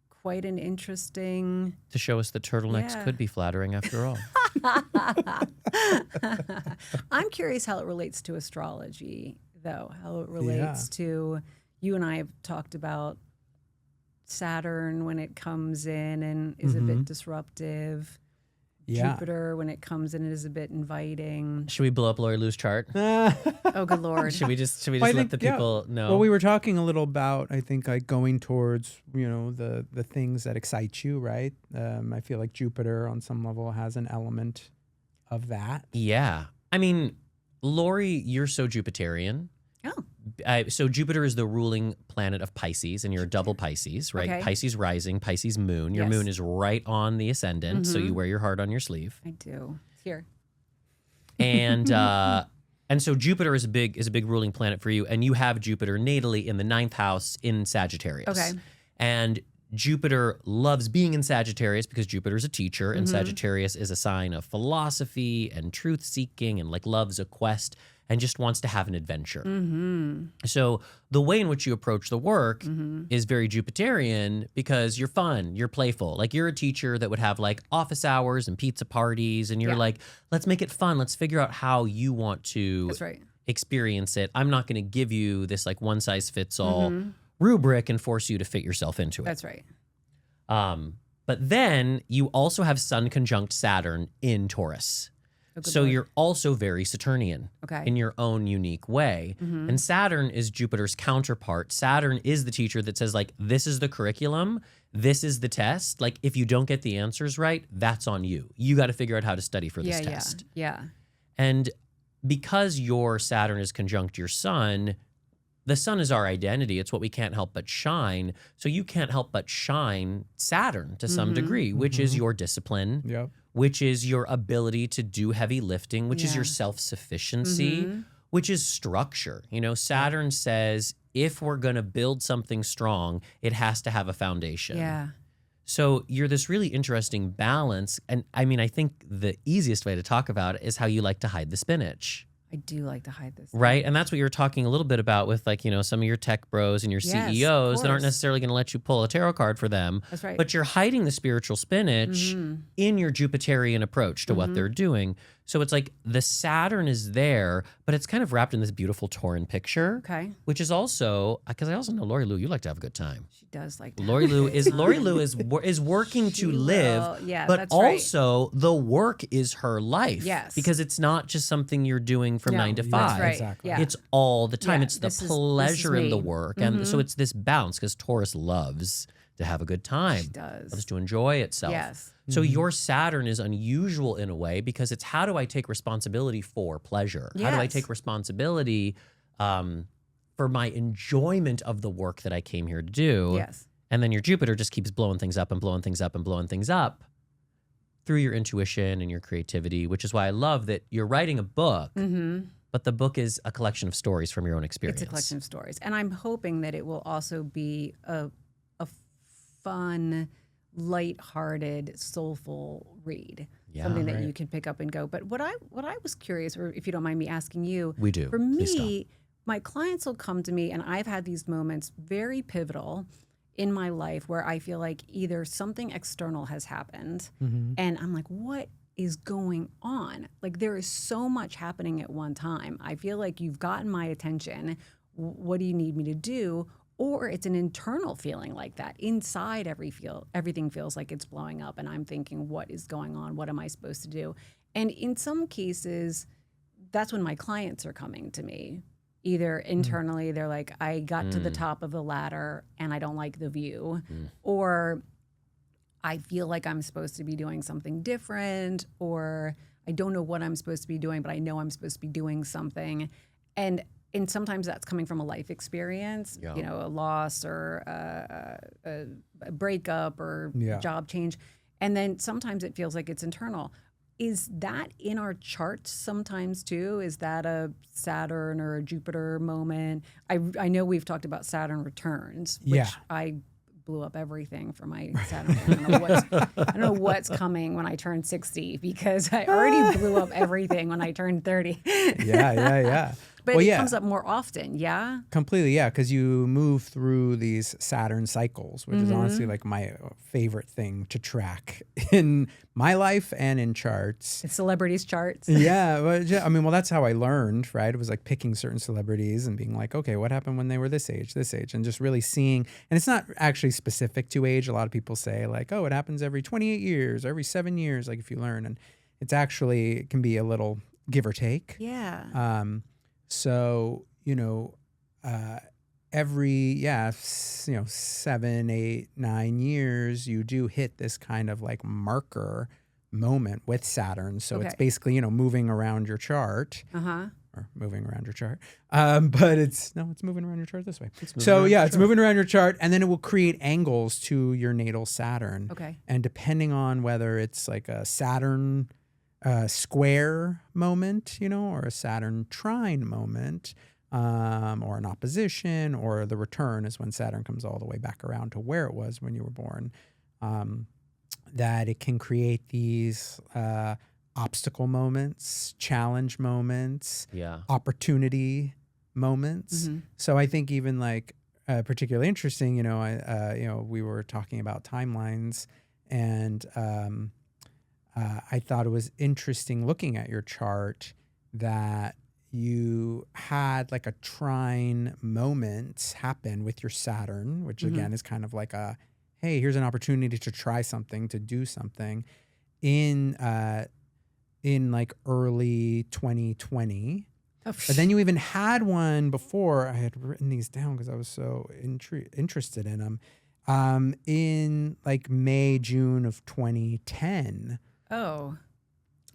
quite an interesting... To show us that turtlenecks could be flattering after all. I'm curious how it relates to astrology, though, how it relates to... You and I have talked about Saturn when it comes in and is a bit disruptive. Jupiter when it comes in is a bit inviting. Should we blow up Laurie Luh's chart? Oh, good Lord. Should we just Well, let the people know? Well, we were talking a little about, I think, like going towards, you know, the things that excite you, right? I feel like Jupiter on some level has an element of that. Yeah. I mean, Laurie, you're so Jupiterian. Oh. So Jupiter is the ruling planet of Pisces, and you're a double Pisces, right? Okay. Pisces rising, Pisces moon. Your moon is right on the ascendant, so you wear your heart on your sleeve. I do. It's here. And and so Jupiter is a big ruling planet for you, and you have Jupiter natally in the 9th house in Sagittarius. Okay. And Jupiter loves being in Sagittarius because Jupiter is a teacher, and Sagittarius is a sign of philosophy and truth seeking, and like loves a quest and just wants to have an adventure. So the way in which you approach the work is very Jupiterian because you're fun, you're playful. Like you're a teacher that would have like office hours and pizza parties, and you're like, let's make it fun. Let's figure out how you want to That's right. experience it. I'm not gonna give you this like one size fits all rubric and force you to fit yourself into it. That's right. But then you also have Sun conjunct Saturn in Taurus. So you're also very Saturnian in your own unique way. And Saturn is Jupiter's counterpart. Saturn is the teacher that says like, this is the curriculum, this is the test. Like if you don't get the answers right, that's on you. You got to figure out how to study for this test. Yeah. And because your Saturn is conjunct your Sun, the sun is our identity. It's what we can't help but shine. So you can't help but shine Saturn to some degree, which is your discipline, which is your ability to do heavy lifting, which is your self-sufficiency, which is structure. You know, Saturn says, if we're going to build something strong, it has to have a foundation. Yeah. So you're this really interesting balance. And I mean, I think the easiest way to talk about it is how you like to hide the spinach. I do like to hide this. Right. And that's what you were talking a little bit about with like, you know, some of your tech bros and your CEOs that aren't necessarily going to let you pull a tarot card for them. That's right. But you're hiding the spiritual spinach in your Jupiterian approach to what they're doing. So it's like the Saturn is there, but it's kind of wrapped in this beautiful Tauran picture. Okay. Which is also, because I also know Laurie Luh, you like to have a good time. She does like Laurie Luh is working to live, but that's also the work is her life. Yes. Because it's not just something you're doing from 9 to 5. That's right. Exactly. Yeah. It's all the time. Yeah, It's the this is pleasure in the me. work. And so it's this balance because Taurus loves to have a good time. She does. Loves to enjoy itself. Yes. So your Saturn is unusual in a way because it's how do I take responsibility for pleasure? How do I Yes. take responsibility for my enjoyment of the work that I came here to do? Yes. And then your Jupiter just keeps blowing things up and blowing things up and blowing things up through your intuition and your creativity, which is why I love that you're writing a book, but the book is a collection of stories from your own experience. It's a collection of stories. And I'm hoping that it will also be a fun, lighthearted, soulful read. Yeah. Something that you can pick up and go. But what I was curious, or if you don't mind me asking you, We do. For Please me, my clients will come to me, and I've had these moments very pivotal in my life where I feel like either something external has happened, and I'm like, what is going on? Like there is so much happening at one time. I feel like you've gotten my attention. What do you need me to do? Or it's an internal feeling like that. Inside everything feels like it's blowing up, and I'm thinking, what is going on? What am I supposed to do? And in some cases, that's when my clients are coming to me. Either internally, they're like, I got to the top of the ladder and I don't like the view. Or I feel like I'm supposed to be doing something different, or I don't know what I'm supposed to be doing, but I know I'm supposed to be doing something. And and sometimes that's coming from a life experience, Yeah. you know, a loss or a breakup or job change. And then sometimes it feels like it's internal. Is that in our charts sometimes too? Is that a Saturn or a Jupiter moment? I know we've talked about Saturn returns, which I blew up everything for my Saturn. I don't know what's coming when I turn 60 because I already blew up everything when I turned 30. Yeah. But it comes up more often, yeah? Completely, yeah, because you move through these Saturn cycles, which is honestly like my favorite thing to track in my life and in charts. It's celebrities' charts. Yeah, but I mean, well, that's how I learned, right? It was like picking certain celebrities and being like, okay, what happened when they were this age, and just really seeing. And it's not actually specific to age. A lot of people say like, oh, it happens every 28 years, every 7 years, like if you learn. And it's actually, it can be a little give or take. Yeah. So, every, 7, 8, 9 years, you do hit this kind of like marker moment with Saturn. So it's basically, moving around your chart. Or moving around your chart. But it's moving around your chart this way. So it's moving around your chart, and then it will create angles to your natal Saturn. Okay. And depending on whether it's like a Saturn square moment, or a Saturn trine moment, or an opposition, or the return is when Saturn comes all the way back around to where it was when you were born, that it can create these obstacle moments, challenge moments, opportunity moments. So I think even like particularly interesting, we were talking about timelines, and I thought it was interesting looking at your chart that you had like a trine moment happen with your Saturn, which again is kind of like a, hey, here's an opportunity to try something, to do something in like early 2020. But then you even had one before. I had written these down because I was so interested in them, in like May, June of 2010. Oh,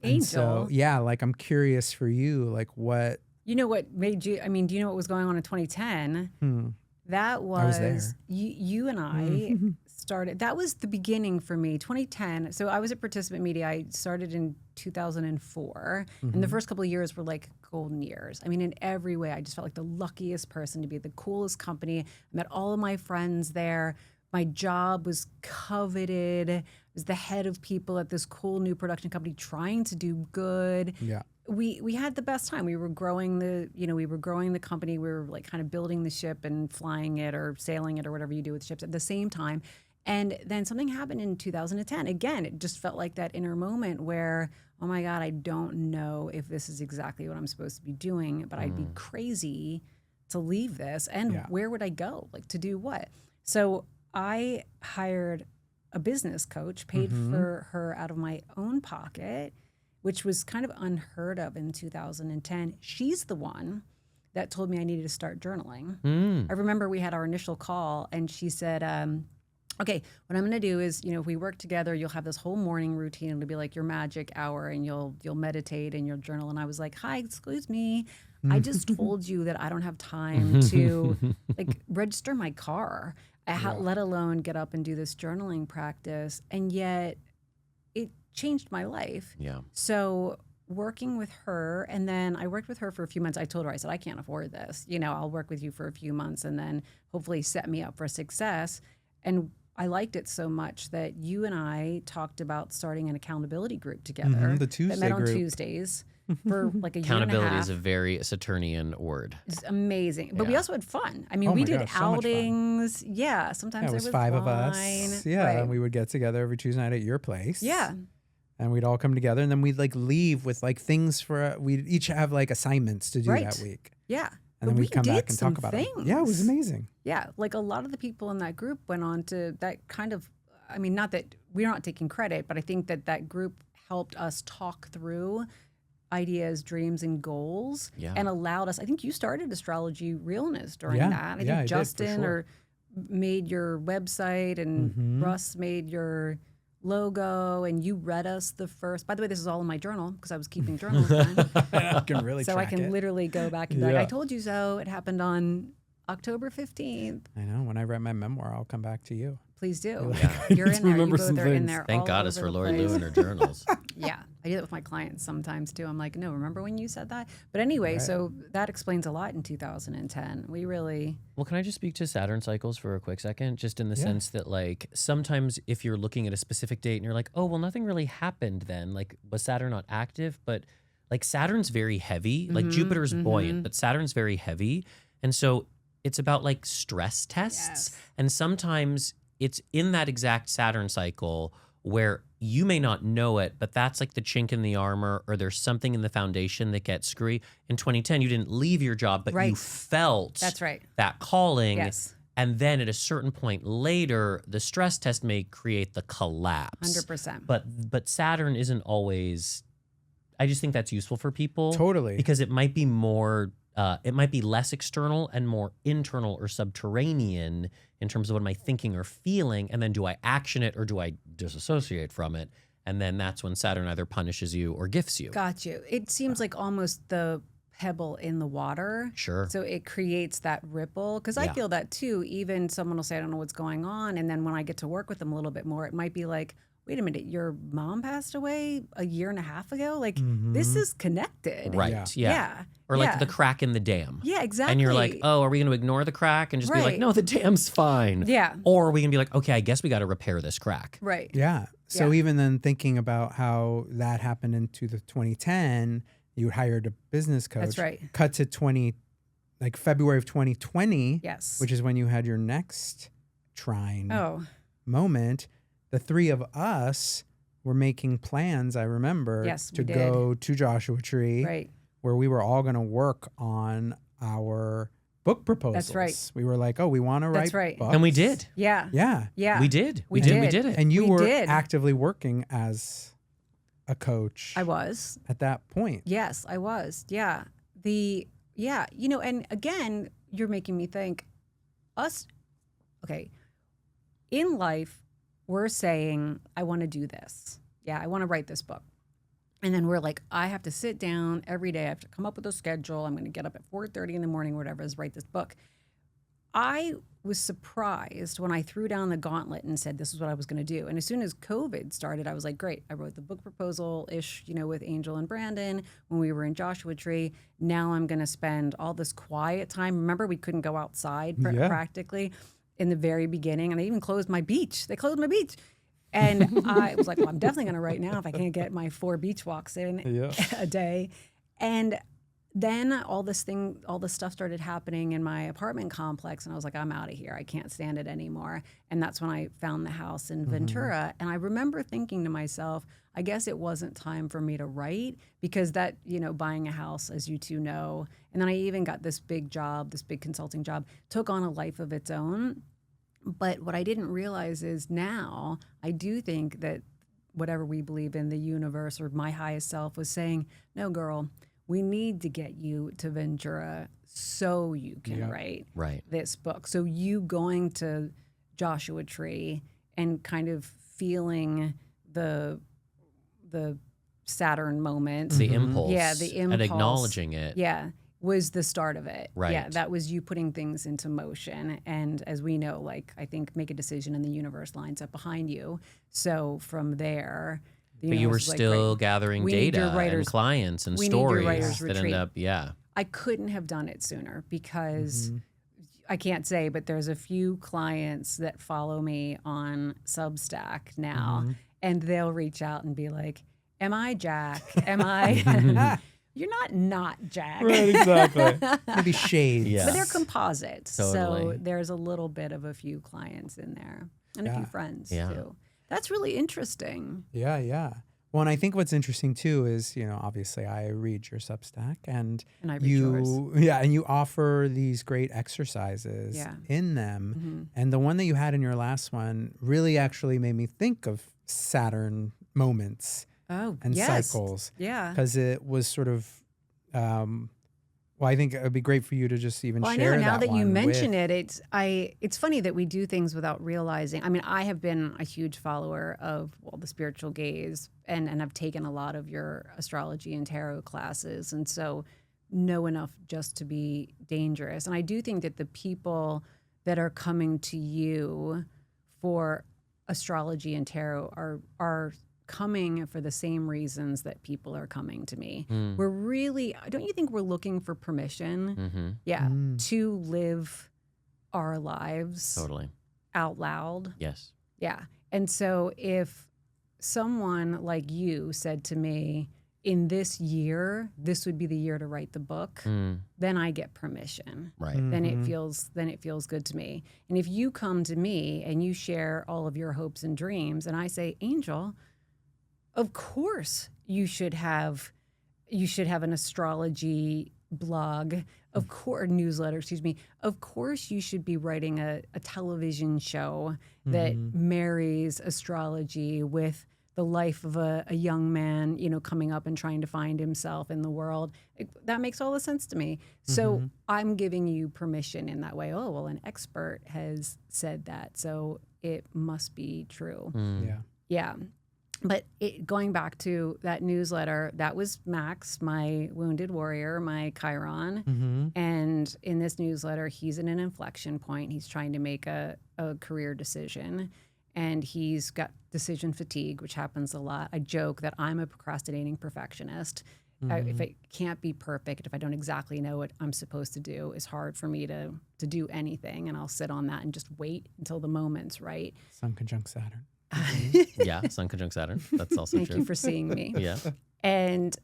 and angel. So, like I'm curious for you, like what. You know what made you, do you know what was going on in 2010? That was you and I started, that was the beginning for me, 2010. So I was at Participant Media. I started in 2004. And the first couple of years were like golden years. I mean, in every way, I just felt like the luckiest person to be at the coolest company. I met all of my friends there. My job was coveted. I was the head of people at this cool new production company trying to do good. Yeah. We had the best time. We were growing the company. We were like kind of building the ship and flying it or sailing it or whatever you do with ships at the same time. And then something happened in 2010. Again, it just felt like that inner moment where, oh my God, I don't know if this is exactly what I'm supposed to be doing, but I'd be crazy to leave this. And where would I go? Like to do what? So I hired a business coach, paid for her out of my own pocket, which was kind of unheard of in 2010. She's the one that told me I needed to start journaling. I remember we had our initial call and she said, okay, what I'm gonna do is, if we work together, you'll have this whole morning routine. It'll be like your magic hour and you'll meditate and you'll journal. And I was like, hi, excuse me. I just told you that I don't have time to like register my car, let alone get up and do this journaling practice. And yet it changed my life. Yeah. So working with her, and then I worked with her for a few months. I told her, I said, I can't afford this. I'll work with you for a few months and then hopefully set me up for success. And I liked it so much that you and I talked about starting an accountability group together. The Tuesday that met on group. Tuesdays for like a year and a Accountability half. is a very Saturnian word. It's amazing. But we Yeah. also had fun. I mean, Oh we my did gosh, so much fun. outings. Yeah, sometimes It was there 5 of wine. us. Yeah, Right. and we would get together every Tuesday night at your place. Yeah. And we'd all come together, and then we'd like leave with like things for we'd each have like assignments to do Right. that week, Yeah. and then But we'd come we back did and some talk about it. things. Yeah, it was amazing. Yeah, like a lot of the people in that group went on to that kind of, I mean, not that we're not taking credit, but I think that group helped us talk through ideas, dreams, and goals, and allowed us. I think you started Astrology Realness during Yeah, that. I yeah, I think did, for Justin sure. or made your website, and Russ made your logo, and you read us the first. By the way, this is all in my journal because I was keeping journals then. I can really So I track can it. literally go back and be like, Yeah. I told you so. It happened on October 15th. I know. When I write my memoir, I'll come back to you. Please do. Yeah. You're in there. You Remember both some are in things. there. Thank all goddess over for the Laurie place. Luh and her journals. Yeah, I do that with my clients sometimes too. I'm like, no, remember when you said that? But anyway, Right. so that explains a lot in 2010. We really, Well, can I just speak to Saturn cycles for a quick second? Just in the Yeah. sense that, like, sometimes if you're looking at a specific date and you're like, oh, well, nothing really happened then. Like, was Saturn not active? But, like, Saturn's very heavy. Like, Jupiter's buoyant, but Saturn's very heavy. And so it's about, like, stress tests. Yes. And sometimes it's in that exact Saturn cycle where you may not know it, but that's like the chink in the armor, or there's something in the foundation that gets screwy. In 2010, you didn't leave your job, but you Right. felt that's right. that calling. Yes, And then at a certain point later, the stress test may create the collapse. 100%. But Saturn isn't always. I just think that's useful for people. Totally. Because it might be more. It might be less external and more internal or subterranean in terms of what am I thinking or feeling, and then do I action it or do I disassociate from it? And then that's when Saturn either punishes you or gifts you. Got you. It seems like almost the pebble in the water. Sure. So it creates that ripple. Because I Yeah. feel that too. Even someone will say, I don't know what's going on. And then when I get to work with them a little bit more, it might be like, wait a minute, your mom passed away a year and a half ago? Like, this is connected. Right. Yeah. Yeah. Yeah. Or like Yeah. the crack in the dam. Yeah, exactly. And you're like, oh, are we going to ignore the crack and just be like, Right. no, the dam's fine? Yeah. Or are we going to be like, okay, I guess we got to repair this crack? Right. Yeah. So Yeah. even then, thinking about how that happened into the 2010, you hired a business coach. That's right. Cut to February of 2020, Yes. which is when you had your next trine Oh, moment. The three of us were making plans, I remember, Yes, to we did. go to Joshua Tree, right. where we were all going to work on our book proposals. right. We were like, oh, we want to write That's right. books. And we did. Yeah. Yeah. Yeah. We did. We We did. did it. And you We were did. actively working as a coach I was. at that point. Yes, I was. Yeah. And again, you're making me think okay, in life, we're saying, I want to do this. Yeah, I want to write this book. And then we're like, I have to sit down every day. I have to come up with a schedule. I'm going to get up at 4:30 in the morning, whatever it is, write this book. I was surprised when I threw down the gauntlet and said, this is what I was going to do. And as soon as COVID started, I was like, great. I wrote the book proposal-ish, with Angel and Brandon when we were in Joshua Tree. Now I'm going to spend all this quiet time. Remember, we couldn't go outside Yeah. practically in the very beginning. And they even closed my beach. They closed my beach. And I was like, well, I'm definitely going to write now if I can't get my 4 beach walks in a day. And then all this stuff started happening in my apartment complex. And I was like, I'm out of here. I can't stand it anymore. And that's when I found the house in Ventura. And I remember thinking to myself, I guess it wasn't time for me to write because that, buying a house, as you two know, and then I even got this big consulting job, took on a life of its own. But what I didn't realize is now I do think that whatever we believe in, the universe or my highest self was saying, no, girl, we need to get you to Ventura so you can write Right. this book. So you going to Joshua Tree and kind of feeling the Saturn moment. The impulse. Yeah, the impulse. And acknowledging it. Yeah, was the start of it. Right. Yeah, that was you putting things into motion. And as we know, I think make a decision and the universe lines up behind you. So from there, the But you were universe is like, still great. gathering We need your data and writers- clients and we need your stories writers that end retreat. up, I couldn't have done it sooner because I can't say, but there's a few clients that follow me on Substack now, and they'll reach out and be like, am I Jack? Am I? You're not Jack. Right, exactly. Maybe shades. Yeah. But they're composites. So Totally. there's a little bit of a few clients in there and a few Yeah. friends Yeah. too. That's really interesting. Yeah, yeah. Well, and I think what's interesting too is, obviously I read your Substack and And I read yours. and you offer these great exercises Yeah. in them. And the one that you had in your last one really actually made me think of Saturn moments Oh, and yes. cycles Yeah. because it was sort of, Well, I think it would be great for you to just even Well, I share know now that you one mention with- it, it's funny that we do things without realizing. I mean, I have been a huge follower of the spiritual gaze, and I've taken a lot of your astrology and tarot classes, and so know enough just to be dangerous. And I do think that the people that are coming to you for astrology and tarot are coming for the same reasons that people are coming to me. We're really, don't you think we're looking for permission? Mm-hmm. Yeah, to live our lives Totally. out loud. Yes. Yeah. And so if someone like you said to me, in this year, this would be the year to write the book, then I get permission. Right. Then it feels good to me. And if you come to me and you share all of your hopes and dreams, and I say, Angel, of course you should have an astrology blog, of course, newsletter, excuse me. Of course you should be writing a television show that marries astrology with the life of a young man, coming up and trying to find himself in the world. That makes all the sense to me. So I'm giving you permission in that way. Oh, well, an expert has said that, so it must be true. Yeah. Yeah. But going back to that newsletter, that was Max, my wounded warrior, my Chiron. And in this newsletter, he's in an inflection point. He's trying to make a career decision. And he's got decision fatigue, which happens a lot. I joke that I'm a procrastinating perfectionist. If it can't be perfect, if I don't exactly know what I'm supposed to do, it's hard for me to do anything. And I'll sit on that and just wait until the moment's right. Sun conjunct Saturn. Yeah, Sun conjunct Saturn. That's also Thank true. you for seeing me. Yeah. And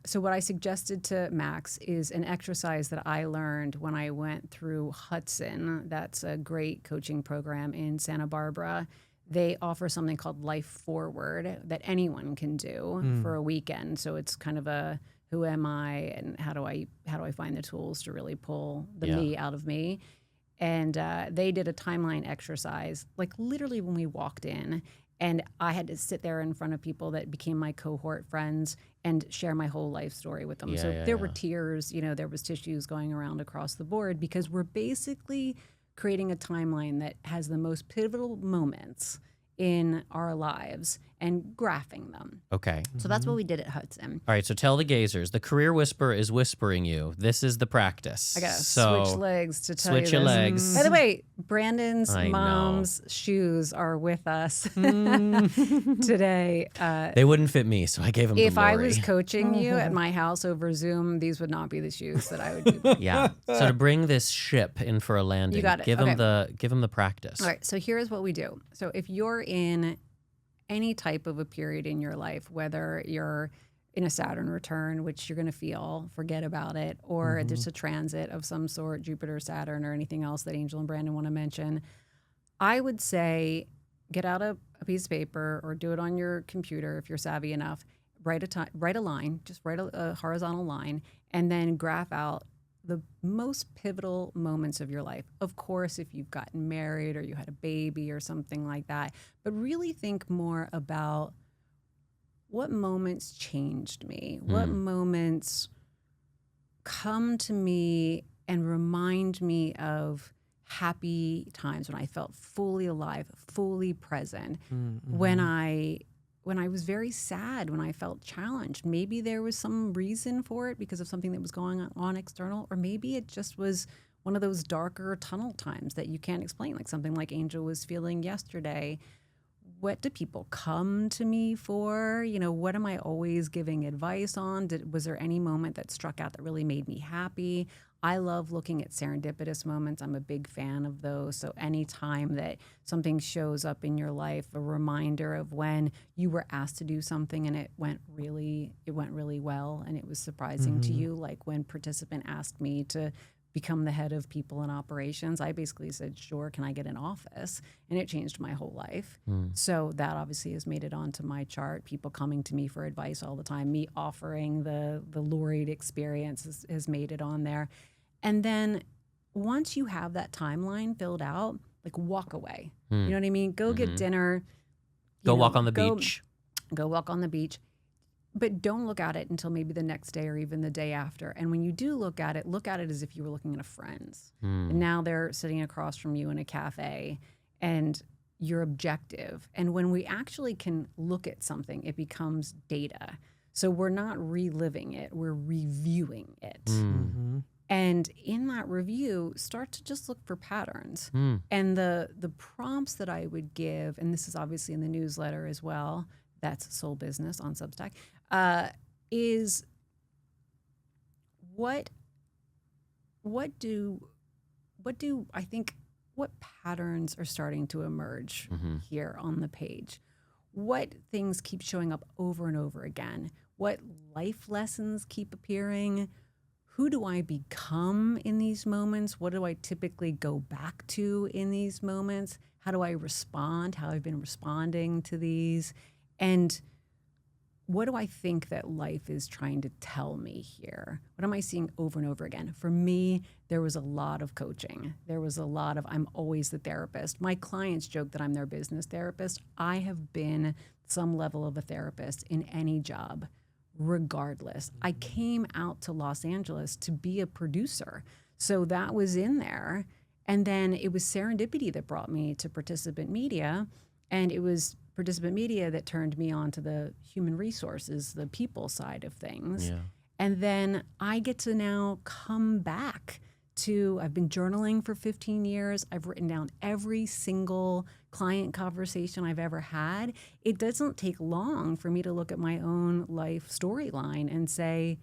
so what I suggested to Max is an exercise that I learned when I went through Hudson. That's a great coaching program in Santa Barbara. They offer something called Life Forward that anyone can do for a weekend. So it's kind of a who am I and how do I find the tools to really pull the me out of me. And they did a timeline exercise, like literally when we walked in, and I had to sit there in front of people that became my cohort friends and share my whole life story with them. There were tears, there was tissues going around across the board, because we're basically creating a timeline that has the most pivotal moments in our lives and graphing them. Okay. So that's what we did at Hudson. All right. So tell the gazers, the career whisperer is whispering you. This is the practice. I gotta So switch legs to tell you switch your this. legs. By the way, Brandon's I know. mom's shoes are with us today. They wouldn't fit me, so I gave them If to I Laurie. was coaching you at my house over Zoom, these would not be the shoes that I would be. Yeah. So to bring this ship in for a landing, You got it. give Okay. them the practice. All right, so here's what we do. So if you're in any type of a period in your life, whether you're in a Saturn return, which you're going to feel, forget about it, or there's a transit of some sort, Jupiter, Saturn, or anything else that Angel and Brandon want to mention, I would say get out a piece of paper or do it on your computer if you're savvy enough. Write a line, just write a horizontal line, and then graph out the most pivotal moments of your life. Of course, if you've gotten married or you had a baby or something like that, but really think more about what moments changed me, what moments come to me and remind me of happy times when I felt fully alive, fully present, when I was very sad, when I felt challenged. Maybe there was some reason for it because of something that was going on external, or maybe it just was one of those darker tunnel times that you can't explain, like something like Angel was feeling yesterday. What do people come to me for? What am I always giving advice on? Was there any moment that struck out that really made me happy? I love looking at serendipitous moments. I'm a big fan of those. So anytime that something shows up in your life, a reminder of when you were asked to do something and it went really well and it was surprising to you, like when participant asked me to become the head of people and operations, I basically said, sure, can I get an office? And it changed my whole life. So that obviously has made it onto my chart. People coming to me for advice all the time, me offering the Laurie experience has made it on there. And then once you have that timeline filled out, like walk away. You know what I mean? Go get dinner. Go walk on the beach. Go walk on the beach. but don't look at it until maybe the next day or even the day after. And when you do look at it as if you were looking at a friend's. And now they're sitting across from you in a cafe and you're objective. And when we actually can look at something, it becomes data. So we're not reliving it, we're reviewing it. And in that review, start to just look for patterns. And the prompts that I would give, and this is obviously in the newsletter as well, that's Soul Business on Substack, is what patterns are starting to emerge here on the page? What things keep showing up over and over again? What life lessons keep appearing? Who do I become in these moments? What do I typically go back to in these moments? How do I respond? How I've been responding to these? And what do I think that life is trying to tell me here? What am I seeing over and over again? For me, there was a lot of coaching. There was a lot of, I'm always the therapist. My clients joke that I'm their business therapist. I have been some level of a therapist in any job, regardless. I came out to Los Angeles to be a producer. So that was in there. And then it was serendipity that brought me to Participant Media. And it was Participant Media that turned me on to the human resources, the people side of things. Yeah. And then I get to now come back to, I've been journaling for 15 years. I've written down every single client conversation I've ever had. It doesn't take long for me to look at my own life storyline and say,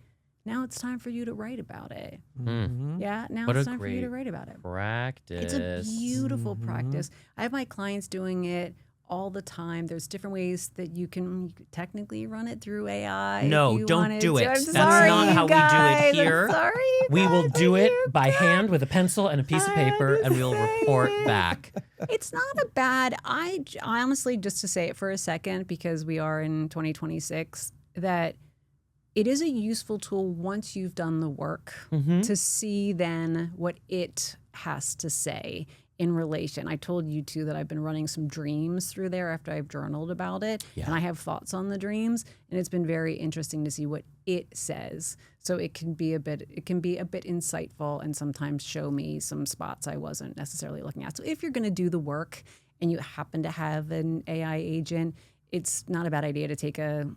now it's time for you to write about it. Yeah, now What it's a time for you to great write about it. Practice. It's a beautiful practice. I have my clients doing it all the time. There's different ways that you can technically run it through AI. No, if you don't wanted do to. it. I'm That's sorry, not you how we do it guys. here. I'm sorry, you We will guys. do I it do by that. hand with a pencil and a piece of paper, and we'll report back. It's not a bad, I honestly, just to say it for a second, because we are in 2026, that it is a useful tool once you've done the work to see then what it has to say in relation. I told you too that I've been running some dreams through there after I've journaled about it, and I have thoughts on the dreams, and it's been very interesting to see what it says. So it can be a bit insightful and sometimes show me some spots I wasn't necessarily looking at. So if you're going to do the work and you happen to have an AI agent, it's not a bad idea to take a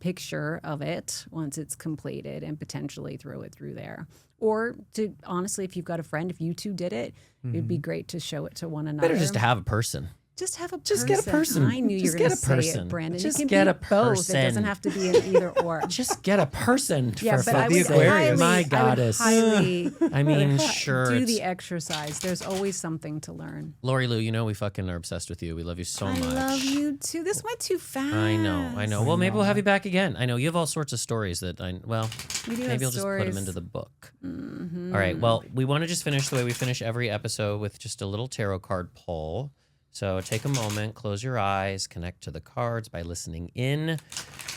picture of it once it's completed and potentially throw it through there. Or to honestly, if you've got a friend, if you two did it, it'd be great to show it to one another. Better just to have a person. Just have a person. Just get a person. I knew you Just were going get to a say person. it, Brandon. Just it can get be a both. It doesn't person. have to be an either or. Just get a person Yeah, for but I the would Aquarius. highly, My goddess. I would highly I mean, sure. do it's- the exercise. There's always something to learn. Laurie Luh, you know we fucking are obsessed with you. We love you so I much. love you too. This went too fast. I know. Well, maybe we'll have you back again. I know you have all sorts of stories that We do maybe have you'll just put them stories. into the book. All right. Well, we want to just finish the way we finish every episode with just a little tarot card pull. So take a moment, close your eyes, connect to the cards by listening in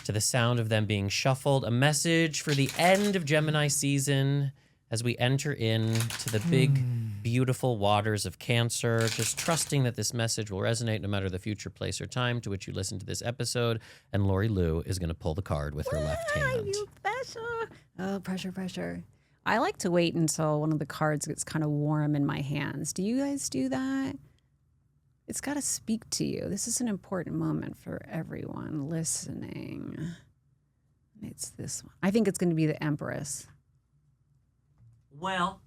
to the sound of them being shuffled. A message for the end of Gemini season as we enter into the big, beautiful waters of Cancer, just trusting that this message will resonate no matter the future, place, or time to which you listen to this episode. And Laurie Luh is going to pull the card with her left hand. You pressure. Oh, pressure. I like to wait until one of the cards gets kind of warm in my hands. Do you guys do that? It's got to speak to you. This is an important moment for everyone listening. It's this one. I think it's going to be the Empress. Well,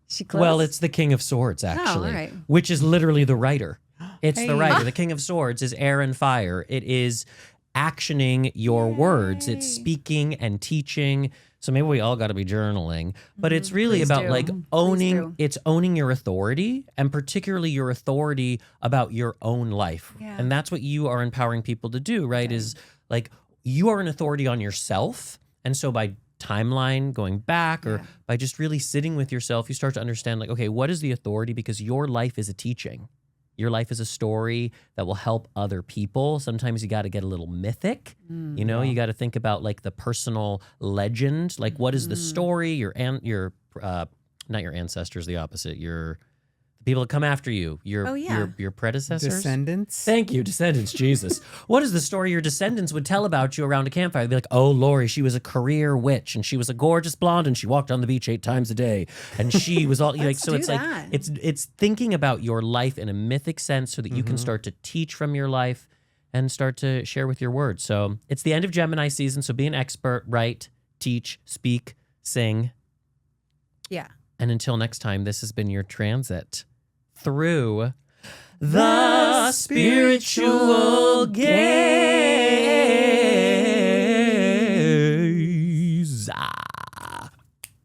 She close? Well, it's the King of Swords, actually, all right. which is literally the writer. It's the Hey. writer. The King of Swords is air and fire. It is actioning your words. It's Yay. speaking and teaching. So maybe we all got to be journaling, but it's really Please about do. like Please owning. do. It's owning your authority, and particularly your authority about your own life. Yeah. And that's what you are empowering people to do, right? Is like you are an authority on yourself, and so by timeline going back or by just really sitting with yourself, you start to understand like, okay, what is the authority? Because your life is a teaching. Your life is a story that will help other people. Sometimes you got to get a little mythic. You know, you got to think about like the personal legend. Like, what is the story? Not your ancestors, the opposite. The People that come after you, Oh, yeah. your predecessors. Descendants. Thank you, descendants. Jesus, what is the story your descendants would tell about you around a campfire? They'd be like, "Oh, Laurie, she was a career witch, and she was a gorgeous blonde, and she walked on the beach 8 times a day, and she was all like." Let's So do it's that. like it's thinking about your life in a mythic sense, so that you can start to teach from your life and start to share with your words. So it's the end of Gemini season. So be an expert, write, teach, speak, sing, Yeah. and until next time, this has been your transit through the spiritual game.